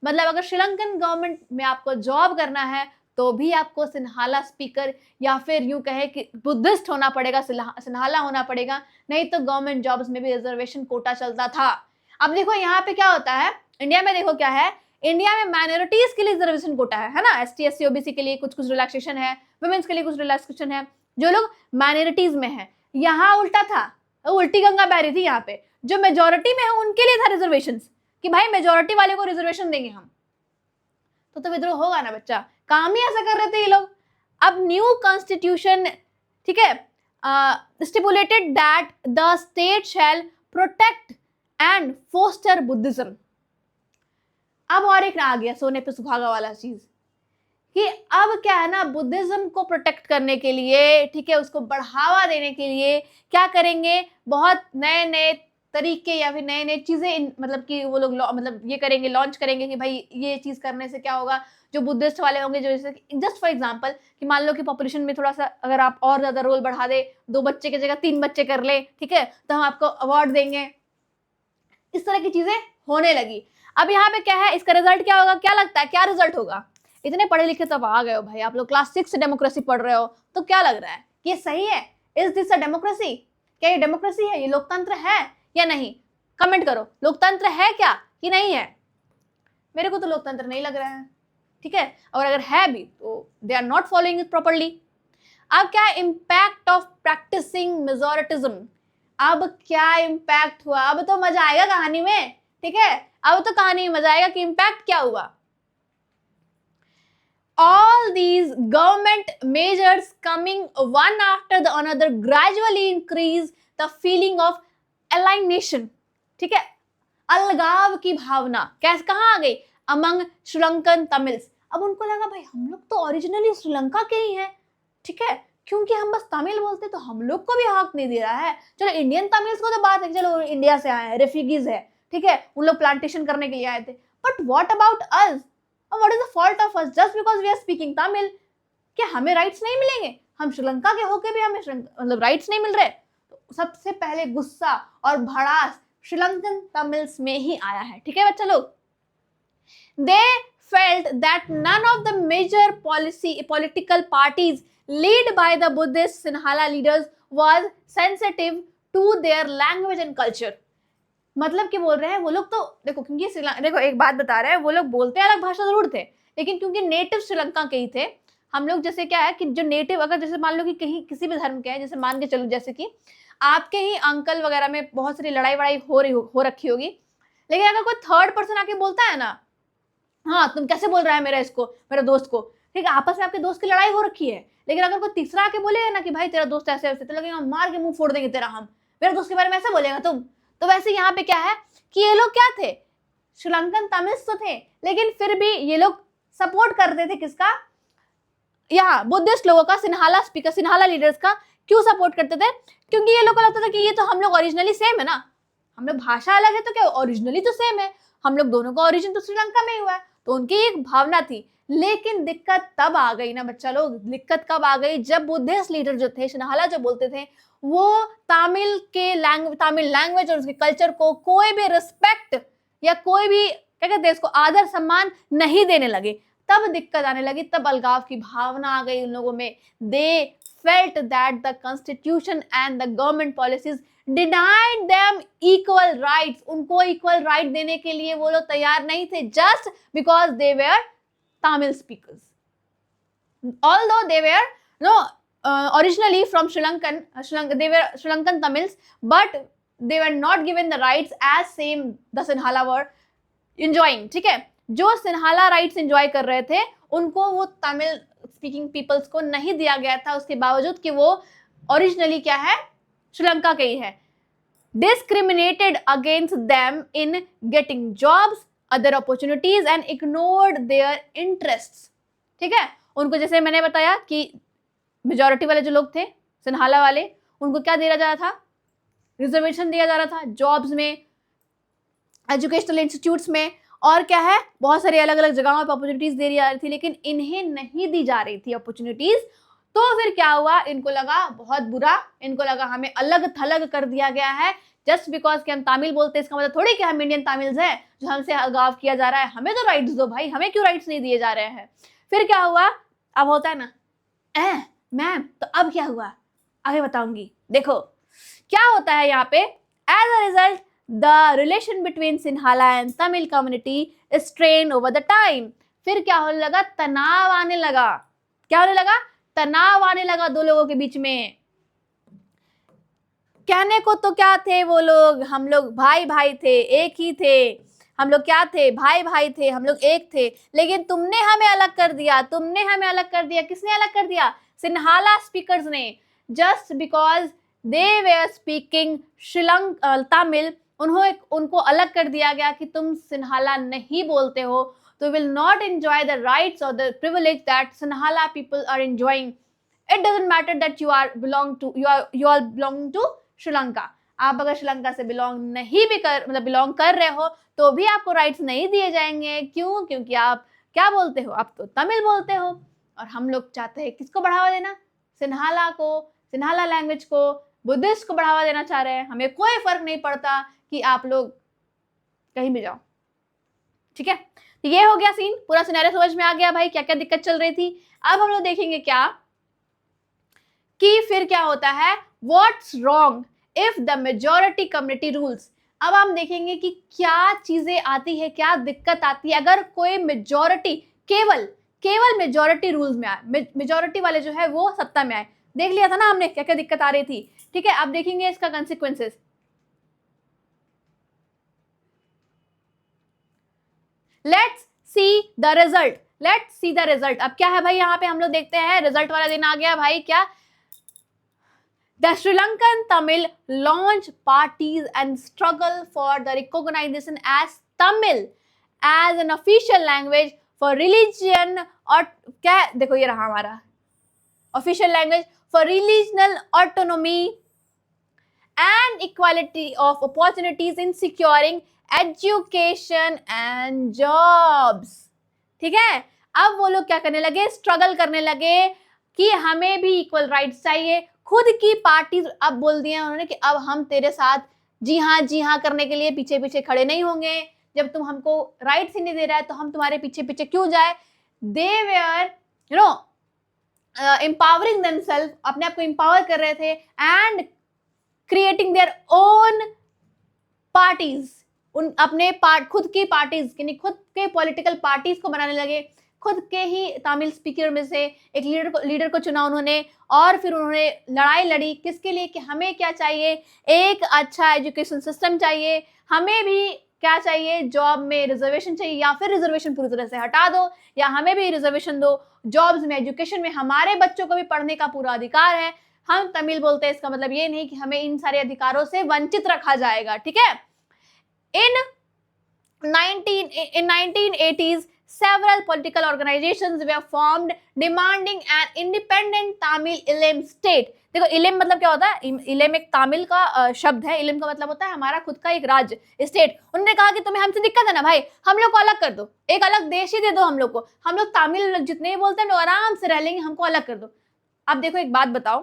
मतलब अगर श्रीलंकन गवर्नमेंट में आपको जॉब करना है तो भी आपको सिन्हाला स्पीकर या फिर यूं कहे कि बुद्धिस्ट होना पड़ेगा, सिन्हाला होना पड़ेगा, नहीं तो गवर्नमेंट जॉब्स में भी रिजर्वेशन कोटा चलता था। अब देखो यहाँ पे क्या होता है, इंडिया में देखो क्या है, इंडिया में माइनॉरिटीज के लिए रिजर्वेशन कोटा है ना, ST SC OBC के लिए कुछ कुछ रिलैक्सेशन है, वुमेन्स के लिए कुछ रिलैक्सेशन है, जो लोग माइनॉरिटीज में है। यहाँ उल्टा था, उल्टी गंगा बह रही थी। यहाँ पे जो मेजोरिटी में है उनके लिए था रिजर्वेशन, कि भाई मेजोरिटी वाले को रिजर्वेशन देंगे हम, तो विद्रोह होगा ना बच्चा। काम ही ऐसा कर रहे थे ये लोग। अब न्यू कॉन्स्टिट्यूशन, ठीक है, stipulated that the state shall protect and foster Buddhism. अब और एक आ गया सोने पे सुहागा वाला चीज, कि अब क्या है ना, बुद्धिज्म को प्रोटेक्ट करने के लिए, ठीक है, उसको बढ़ावा देने के लिए क्या करेंगे, बहुत नए नए तरीके या फिर नए नए चीजें, मतलब कि वो लोग मतलब ये करेंगे, लॉन्च करेंगे कि भाई ये चीज करने से क्या होगा, जो बुद्धिस्ट वाले होंगे, जो जैसे जस्ट फॉर एग्जांपल कि मान लो कि पॉपुलेशन में थोड़ा सा अगर आप और ज्यादा रोल बढ़ा दे, 2 बच्चे की जगह 3 बच्चे कर ले, ठीक है, तो हम आपको अवार्ड देंगे। इस तरह की चीजें होने लगी। अब यहाँ पे क्या है, इसका रिजल्ट क्या होगा, क्या लगता है क्या रिजल्ट होगा? इतने पढ़े लिखे तब आ गए हो भाई, आप लोग क्लास 6 से डेमोक्रेसी पढ़ रहे हो, तो क्या लग रहा है, ये सही है? Is this a democracy? क्या ये डेमोक्रेसी है, ये लोकतंत्र है या नहीं? कमेंट करो, लोकतंत्र है क्या कि नहीं है? मेरे को तो लोकतंत्र नहीं लग रहा है, ठीक है, और अगर है भी तो they are not following it properly. अब क्या इम्पैक्ट ऑफ प्रैक्टिसिंग मेजोरिटिज्म, अब क्या इम्पैक्ट हुआ? अब तो मजा आएगा कहानी में, ठीक है, अब तो कहानी में मजा आएगा कि इम्पैक्ट क्या हुआ। All these government measures coming one after the another gradually increase the feeling of alienation, ठीक है, अलगाव की भावना कैसे कहाँ आ गई, अमंग श्रीलंकन तमिल्स। अब उनको लगा भाई हम लोग तो ओरिजिनली श्रीलंका के ही हैं, ठीक है, क्योंकि हम बस तमिल बोलते तो हम लोग को भी हक नहीं दे रहा है। चलो इंडियन तमिल्स को तो बात है, चलो इंडिया से आए हैं, रेफ्यूजीज है, ठीक है, उन लोग प्लांटेशन करने के लिए आए थे, but what about us? What is the fault of us just because we are speaking Tamil? क्या हमें राइट्स नहीं मिलेंगे? हम श्रीलंका के होके भी हमें मतलब राइट्स नहीं मिल रहे? तो सबसे पहले गुस्सा और भड़ास श्रीलंकन तमिल्स में ही आया है, ठीक है बच्चा लोग। They felt that none of the major political parties led by the Buddhist Sinhala leaders was sensitive to their language and culture. मतलब कि बोल रहे हैं वो लोग तो देखो, क्योंकि देखो एक बात बता रहे हैं, वो लोग बोलते अलग भाषा जरूर थे, लेकिन क्योंकि नेटिव श्रीलंका के ही थे, हम लोग जैसे क्या है कि जो नेटिव, अगर जैसे मान लो कि कहीं किसी भी धर्म के हैं, जैसे मान के चलो जैसे कि आपके ही अंकल वगैरह में बहुत सारी लड़ाई वड़ाई हो रखी होगी, लेकिन अगर कोई थर्ड पर्सन आके बोलता है ना, हाँ तुम कैसे बोल रहा है मेरा इसको, मेरे दोस्त को, ठीक है, आपस में आपके दोस्त की लड़ाई हो रखी है, लेकिन अगर कोई तीसरा आके बोलेगा ना कि भाई तेरा दोस्त ऐसे ऐसे, तो लगेगा मार के मुंह फोड़ देंगे तेरा हम, मेरे दोस्त के बारे में ऐसा बोलेगा तुम। तो वैसे यहाँ पे क्या है कि ये लोग क्या थे, श्रीलंकन तमिल्स तो थे, लेकिन फिर भी ये लोग सपोर्ट करते थे किसका, यहाँ बुद्धिस्ट लोगों का, सिन्हाला स्पीकर, सिन्हाला लीडर्स का। क्यों सपोर्ट करते थे, क्योंकि ये लोग को लगता था कि ये तो हम लोग ओरिजिनली सेम है ना, हम लोग भाषा अलग है तो क्या ओरिजिनली तो सेम है, हम लोग दोनों का ओरिजिन तो श्रीलंका में ही हुआ है, तो उनकी एक भावना थी। लेकिन दिक्कत तब आ गई ना बच्चा लोग, दिक्कत कब आ गई, जब बुद्धिस्ट लीडर जो थे, सिन्हाला जो बोलते थे, वो तमिल लैंग्वेज और उसके कल्चर को कोई भी रिस्पेक्ट या कोई भी क्या कहते हैं इसको आदर सम्मान नहीं देने लगे, तब दिक्कत आने लगी, तब अलगाव की भावना आ गई उन लोगों में। They felt that the constitution and the government policies denied them equal rights, उनको इक्वल राइट देने के लिए वो लोग तैयार नहीं थे, just because they were Tamil speakers, although they were originally from they were Sri Lankan Tamils, but they were not given the rights as same the Sinhala were enjoying, ठीक है, जो सिन्हाला राइट्स एंजॉय कर रहे थे उनको वो तमिल स्पीकिंग पीपल्स को नहीं दिया गया था, उसके बावजूद कि वो ओरिजिनली क्या है, श्रीलंका के ही है। Discriminated against them in getting jobs, other opportunities and ignored their interests, ठीक है, उनको जैसे मैंने बताया कि मेजॉरिटी वाले जो लोग थे सिन्हाला वाले, उनको क्या दिया जा रहा था, रिजर्वेशन दिया जा रहा था जॉब्स में, एजुकेशनल इंस्टीट्यूट्स में, और क्या है बहुत सारी अलग अलग जगहों पर अपॉर्चुनिटीज दे जा रही थी, लेकिन इन्हें नहीं दी जा रही थी अपॉर्चुनिटीज। तो फिर क्या हुआ, इनको लगा बहुत बुरा, इनको लगा हमें अलग थलग कर दिया गया है, जस्ट बिकॉज कि हम तमिल बोलते हैं इसका मतलब थोड़ी कि हम इंडियन तमिल्स हैं जो हमसे अलगाव किया जा रहा है, हमें तो राइट्स दो भाई, हमें क्यों राइट्स नहीं दिए जा रहे हैं। फिर क्या हुआ, अब होता है ना मैम, तो अब क्या हुआ आगे बताऊंगी। देखो क्या होता है यहाँ पे, as a result the relation between Sinhala and Tamil community strain over the time. फिर क्या होने लगा, तनाव आने लगा, क्या होने लगा, तनाव आने लगा दो लोगों के बीच में। कहने को तो क्या थे वो लोग, हम लोग भाई भाई थे, एक ही थे, हम लोग क्या थे, भाई भाई थे, हम लोग एक थे, लेकिन तुमने हमें अलग कर दिया, तुमने हमें अलग कर दिया। किसने अलग कर दिया, सिन्हाला स्पीकर्स ने, just because they were speaking Tamil, उनको अलग कर दिया गया कि तुम सिन्हाला नहीं बोलते हो, तो will not enjoy the rights और the privilege that Sinhala people are enjoying. It doesn't matter that you are belong to Sri Lanka, आप अगर श्रीलंका से बिलोंग नहीं भी कर मतलब बिलोंग कर रहे हो तो भी आपको राइट्स नहीं दिए जाएंगे। क्यों, क्योंकि आप क्या बोलते हो, आप तो तमिल बोलते हो, और हम लोग चाहते हैं किसको बढ़ावा देना, सिन्हाला को, सिन्हाला लैंग्वेज को, बुद्धिस्ट को बढ़ावा देना चाह रहे हैं। हमें कोई फर्क नहीं पड़ता कि आप लोग कहीं भी जाओ, ठीक है। तो ये हो गया सीन, पूरा सिनेरियो समझ में आ गया भाई, क्या क्या दिक्कत चल रही थी। अब हम लोग देखेंगे क्या कि फिर क्या होता है, what's wrong if the majority community rules. अब हम देखेंगे कि क्या चीजें आती है, क्या दिक्कत आती है अगर कोई मेजॉरिटी, केवल मेजॉरिटी रूल्स में आए, मेजॉरिटी वाले जो है वो सत्ता में आए। देख लिया था ना हमने क्या क्या दिक्कत आ रही थी, ठीक है। अब देखेंगे इसका consequences. Let's see the result. अब क्या है भाई, यहाँ पे हम लोग देखते हैं रिजल्ट वाला दिन आ गया भाई। क्या, the Sri Lankan Tamil launch parties and struggle for the recognition as Tamil as an official language for religion, और क्या देखो ये रहा हमारा official language for regional autonomy and equality of opportunities in securing education and jobs, ठीक है। अब वो लोग क्या करने लगे, स्ट्रगल करने लगे कि हमें भी इक्वल राइट्स चाहिए। खुद की पार्टी अब बोल दिया उन्होंने कि अब हम तेरे साथ जी हाँ करने के लिए पीछे पीछे खड़े नहीं होंगे, जब तुम हमको राइट्स ही नहीं दे रहा है तो हम तुम्हारे पीछे पीछे क्यों जाए। They were you know empowering themselves, अपने आप को एम्पावर कर रहे थे, and creating their own parties, उन अपने खुद की पार्टीज यानी खुद के पॉलिटिकल पार्टीज को बनाने लगे। खुद के ही तमिल स्पीकर में से एक लीडर को चुना उन्होंने, और फिर उन्होंने लड़ाई लड़ी किसके लिए कि हमें क्या चाहिए, एक अच्छा एजुकेशन सिस्टम चाहिए, हमें भी क्या चाहिए, जॉब में रिजर्वेशन चाहिए, या फिर रिजर्वेशन पूरी तरह से हटा दो, या हमें भी रिजर्वेशन दो, जॉब्स में एजुकेशन में हमारे बच्चों को भी पढ़ने का पूरा अधिकार है। हम तमिल बोलते हैं, इसका मतलब ये नहीं कि हमें इन सारे अधिकारों से वंचित रखा जाएगा, ठीक है। In 1980s, several political organizations were formed demanding an independent Tamil Elam state. देखो इलेम मतलब क्या होता है, इलेम एक तमिल का शब्द है, इलेम का मतलब होता है हमारा खुद का एक राज्य, स्टेट। उन्होंने कहा कि तुम्हें हमसे दिक्कत है ना भाई, हम लोग को अलग कर दो, एक अलग देश ही दे दो हम लोग को, हम लोग तमिल जितने भी बोलते हैं लोग आराम से रह लेंगे, हमको अलग कर दो। अब देखो एक बात बताओ,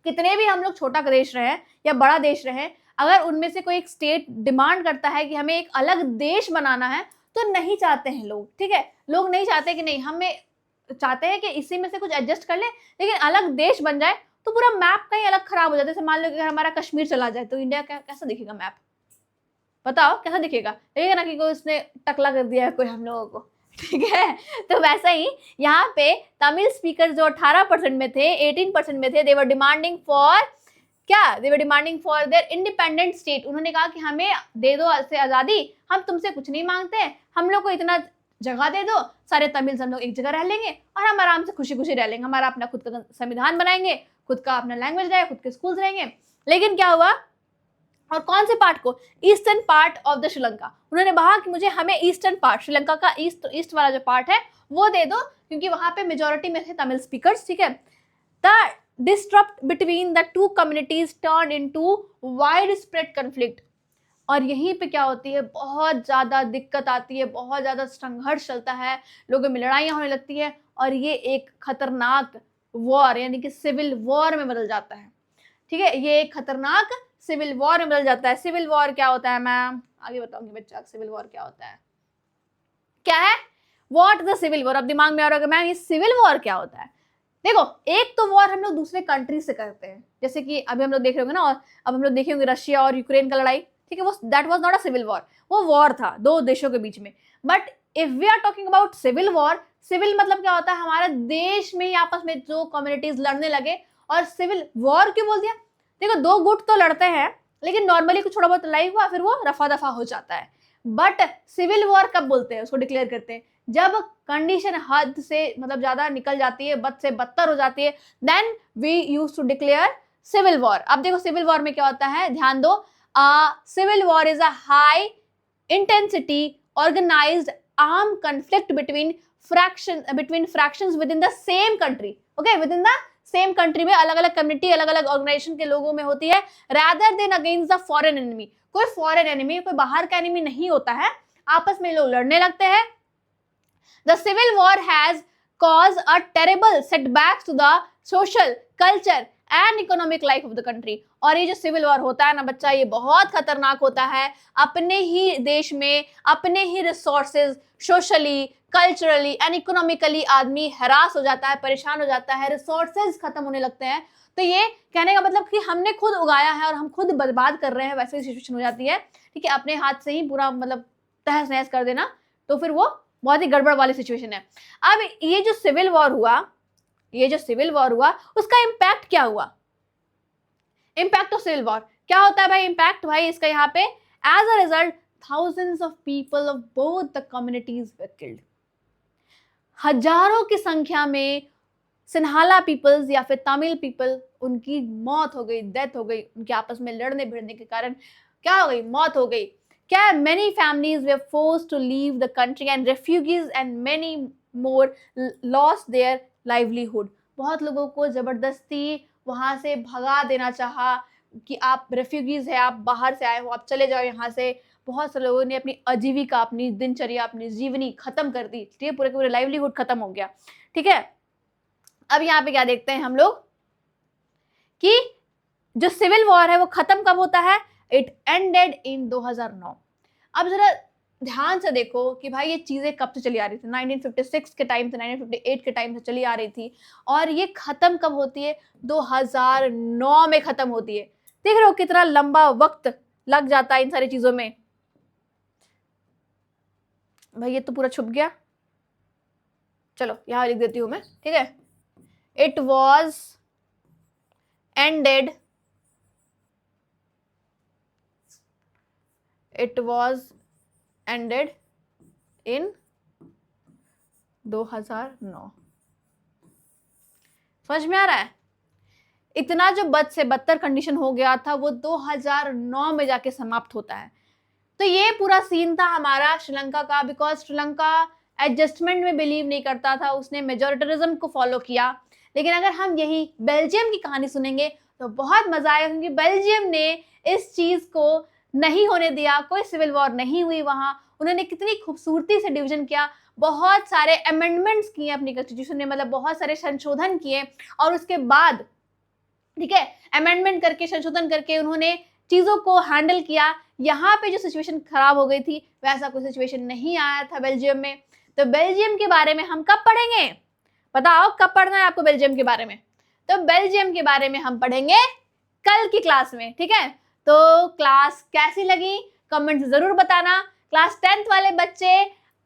कितने भी हम लोग छोटा देश रहे या बड़ा देश रहे, अगर उनमें से कोई एक स्टेट डिमांड करता है कि हमें एक अलग देश बनाना है तो नहीं चाहते हैं लोग, ठीक है। लोग नहीं चाहते कि नहीं, हमें चाहते हैं कि इसी में से कुछ एडजस्ट कर ले, लेकिन अलग देश बन जाए तो पूरा मैप कहीं अलग खराब हो जाता है। जैसे मान लो कि अगर हमारा कश्मीर चला जाए तो इंडिया कैसा दिखेगा मैप, बताओ कैसा दिखेगा, लगेगा ना कि कोई उसने टकला कर दिया है कोई हम लोगों को, ठीक है। तो वैसा ही यहाँ पे तमिल स्पीकर जो 18% में थे, 18% में थे, दे वर डिमांडिंग फॉर क्या, they were demanding for their independent state. उन्होंने कहा कि हमें दे दो से आज़ादी, हम तुमसे कुछ नहीं मांगते, हम लोग को इतना जगह दे दो, सारे तमिल हम लोग एक जगह रह लेंगे और हम आराम से खुशी खुशी रह लेंगे, हमारा अपना खुद का संविधान बनाएंगे, खुद का अपना लैंग्वेज रहेगा, खुद के स्कूल्स रहेंगे। लेकिन क्या हुआ, और कौन से पार्ट को, eastern part of the Sri Lanka. उन्होंने कहा कि मुझे हमें ईस्टर्न पार्ट, श्रीलंका का ईस्ट वाला जो पार्ट है वो दे दो, क्योंकि वहां पे मेजोरिटी में थे तमिल स्पीकर्स, ठीक है। The disrupt between the two communities turn into wide spread conflict. और यहीं पे क्या होती है, बहुत ज़्यादा दिक्कत आती है, बहुत ज़्यादा संघर्ष चलता है, लोगों में लड़ाइयाँ होने लगती है, और ये एक खतरनाक वॉर यानी कि सिविल वॉर में बदल जाता है, ठीक है। ये एक खतरनाक सिविल वॉर में बदल जाता है। सिविल वॉर क्या होता है, मैं आगे बताऊंगी बच्चा, सिविल वॉर क्या होता है, क्या है, व्हाट द सिविल वॉर। अब दिमाग में आ रहा है मैम ये सिविल वॉर क्या होता है। देखो एक तो वॉर हम लोग दूसरे कंट्री से करते हैं, जैसे कि अभी हम लोग देख रहे होंगे ना, और अब हम लोग देखे होंगे रशिया और यूक्रेन का लड़ाई, ठीक है, वो that was not a civil war, वो वॉर था दो देशों के बीच में। But if we are talking about civil war, civil मतलब क्या होता है, हमारे देश में ही आपस में जो कम्युनिटीज लड़ने लगे। और सिविल वॉर क्यों बोल दिया, देखो दो गुट तो लड़ते हैं, लेकिन नॉर्मली कुछ थोड़ा बहुत लड़ाई हुआ फिर वो रफा दफा हो जाता है। बट सिविल वॉर कब बोलते हैं, उसको डिक्लेयर करते हैं जब कंडीशन हद से मतलब ज्यादा निकल जाती है, बद से बदतर हो जाती है, then we use to declare civil war. अब देखो सिविल वॉर में क्या होता है, ध्यान दो, civil war is a high intensity organised arm conflict between fractions within the same country, okay, within the same country में अलग अलग कम्युनिटी, अलग अलग ऑर्गेनाइजेशन के लोगों में होती है, rather than against the foreign enemy। कोई फॉरेन एनिमी, कोई बाहर का एनिमी नहीं होता है, आपस में लोग लड़ने लगते हैं। The civil war has caused a terrible setbacks to the social, culture and economic life of the country। और ये जो सिविल वॉर होता है ना बच्चा, ये बहुत खतरनाक होता है। अपने ही देश में अपने ही resources, socially, culturally and economically आदमी हरास हो जाता है, परेशान हो जाता है, रिसोर्सेज खत्म होने लगते हैं। तो ये कहने का मतलब कि हमने खुद उगाया है और हम खुद बर्बाद कर रहे हैं, वैसे सिचुएशन हो जाती है, ठीक है। अपने हाथ से ही पूरा मतलब तहस नहस कर देना, तो फिर वो बहुत ही गड़बड़ वाली सिचुएशन है। अब ये जो सिविल वॉर हुआ, उसका इम्पैक्ट क्या हुआ, इम्पैक्ट ऑफ सिविल वॉर क्या होता है भाई, इम्पैक्ट भाई इसका यहाँ पे, as a result thousands of people of both the communities were killed। हजारों की संख्या में सिन्हाला पीपल्स या फिर तमिल पीपल, उनकी मौत हो गई, डेथ हो गई, उनके आपस में लड़ने भिड़ने के कारण क्या हो गई, मौत हो गई। क्या, many families were forced to leave the country and refugees and many more lost their livelihood। बहुत लोगों को जबरदस्ती वहां से भगा देना चाहा कि आप रेफ्यूजीज है, आप बाहर से आए हो, आप चले जाओ यहाँ से। बहुत से लोगों ने अपनी आजीविका, अपनी दिनचर्या, अपनी जीवनी खत्म कर दी, ठीक है, पूरे पूरे लाइवलीहुड खत्म हो गया, ठीक है। अब यहाँ पे क्या देखते हैं हम लोग कि जो सिविल वॉर है वो खत्म कब होता है, इट एंडेड इन 2009। अब जरा ध्यान से देखो कि भाई ये चीज़ें कब से चली आ रही थी, 1956 के टाइम से, 1958 के टाइम से चली आ रही थी, और ये ख़त्म कब होती है, 2009 में ख़त्म होती है। देख रहे हो कितना लंबा वक्त लग जाता है इन सारी चीज़ों में। भाई ये तो पूरा छुप गया, चलो यहाँ लिख देती हूँ मैं, ठीक है। It was ended, it was ended in 2009। समझ में आ रहा है? इतना जो बद से बदतर कंडीशन हो गया था वो 2009 में जाके समाप्त होता है। तो ये पूरा सीन था हमारा श्रीलंका का, बिकॉज श्रीलंका एडजस्टमेंट में बिलीव नहीं करता था, उसने मेजोरिटरिज्म को फॉलो किया। लेकिन अगर हम यही बेल्जियम की कहानी सुनेंगे तो बहुत मजा आएगा, क्योंकि बेल्जियम ने इस चीज को नहीं होने दिया, कोई सिविल वॉर नहीं हुई वहां। उन्होंने कितनी खूबसूरती से डिवीजन किया, बहुत सारे अमेंडमेंट्स किए अपनी कॉन्स्टिट्यूशन में, मतलब बहुत सारे संशोधन किए, और उसके बाद ठीक है अमेंडमेंट करके, संशोधन करके उन्होंने चीजों को हैंडल किया। यहाँ पे जो सिचुएशन खराब हो गई थी वैसा कोई सिचुएशन नहीं आया था बेल्जियम में। तो बेल्जियम के बारे में हम कब पढ़ेंगे, बताओ कब पढ़ना है आपको बेल्जियम के बारे में? तो बेल्जियम के बारे में हम पढ़ेंगे कल की क्लास में, ठीक है। तो क्लास कैसी लगी कमेंट जरूर बताना। क्लास 10th वाले बच्चे,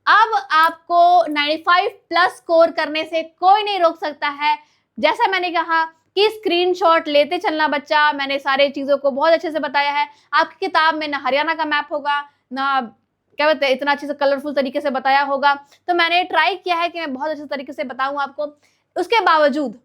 अब आपको 95 प्लस स्कोर करने से कोई नहीं रोक सकता है। जैसा मैंने कहा कि स्क्रीनशॉट लेते चलना बच्चा, मैंने सारे चीजों को बहुत अच्छे से बताया है। आपकी किताब में ना हरियाणा का मैप होगा, ना क्या बोलते हैं इतना अच्छे से कलरफुल तरीके से बताया होगा। तो मैंने ट्राई किया है कि मैं बहुत अच्छे तरीके से बताऊं आपको। उसके बावजूद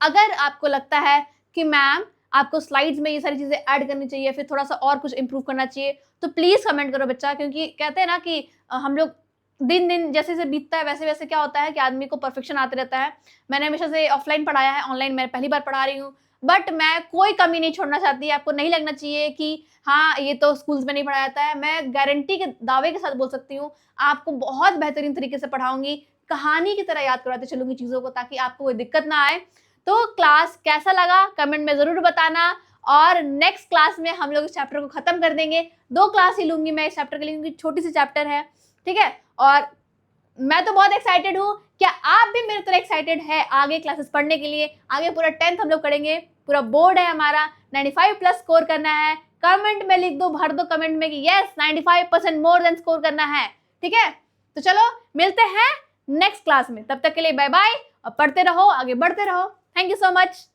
अगर आपको लगता है कि मैम आपको स्लाइड्स में ये सारी चीजें ऐड करनी चाहिए, फिर थोड़ा सा और कुछ इंप्रूव करना चाहिए, तो प्लीज कमेंट करो बच्चा। क्योंकि कहते हैं ना कि हम लोग दिन दिन जैसे जैसे बीतता है वैसे वैसे क्या होता है कि आदमी को परफेक्शन आते रहता है। मैंने हमेशा से ऑफलाइन पढ़ाया है, ऑनलाइन मैं पहली बार पढ़ा रही हूँ, बट मैं कोई कमी नहीं छोड़ना चाहती। आपको नहीं लगना चाहिए कि हाँ ये तो स्कूल्स में नहीं पढ़ाया जाता है। मैं गारंटी के दावे के साथ बोल सकती हूँ, आपको बहुत बेहतरीन तरीके से पढ़ाऊंगी, कहानी की तरह याद कराते चलूंगी चीजों को, ताकि आपको कोई दिक्कत ना आए। तो क्लास कैसा लगा कमेंट में जरूर बताना, और नेक्स्ट क्लास में हम लोग इस चैप्टर को खत्म कर देंगे। 2 क्लास ही लूंगी मैं इस चैप्टर के लिए, क्योंकि छोटी सी चैप्टर है, ठीक है। और मैं तो बहुत एक्साइटेड हूँ। क्या आप भी मेरे तरह एक्साइटेड है आगे क्लासेस पढ़ने के लिए? आगे पूरा 10th हम लोग करेंगे, पूरा बोर्ड है हमारा, 95 प्लस स्कोर करना है। कमेंट में लिख दो, भर दो कमेंट में कि यस 95% मोर देन स्कोर करना है, ठीक है। तो चलो मिलते हैं नेक्स्ट क्लास में, तब तक के लिए बाय बाय, और पढ़ते रहो, आगे बढ़ते रहो। Thank you so much.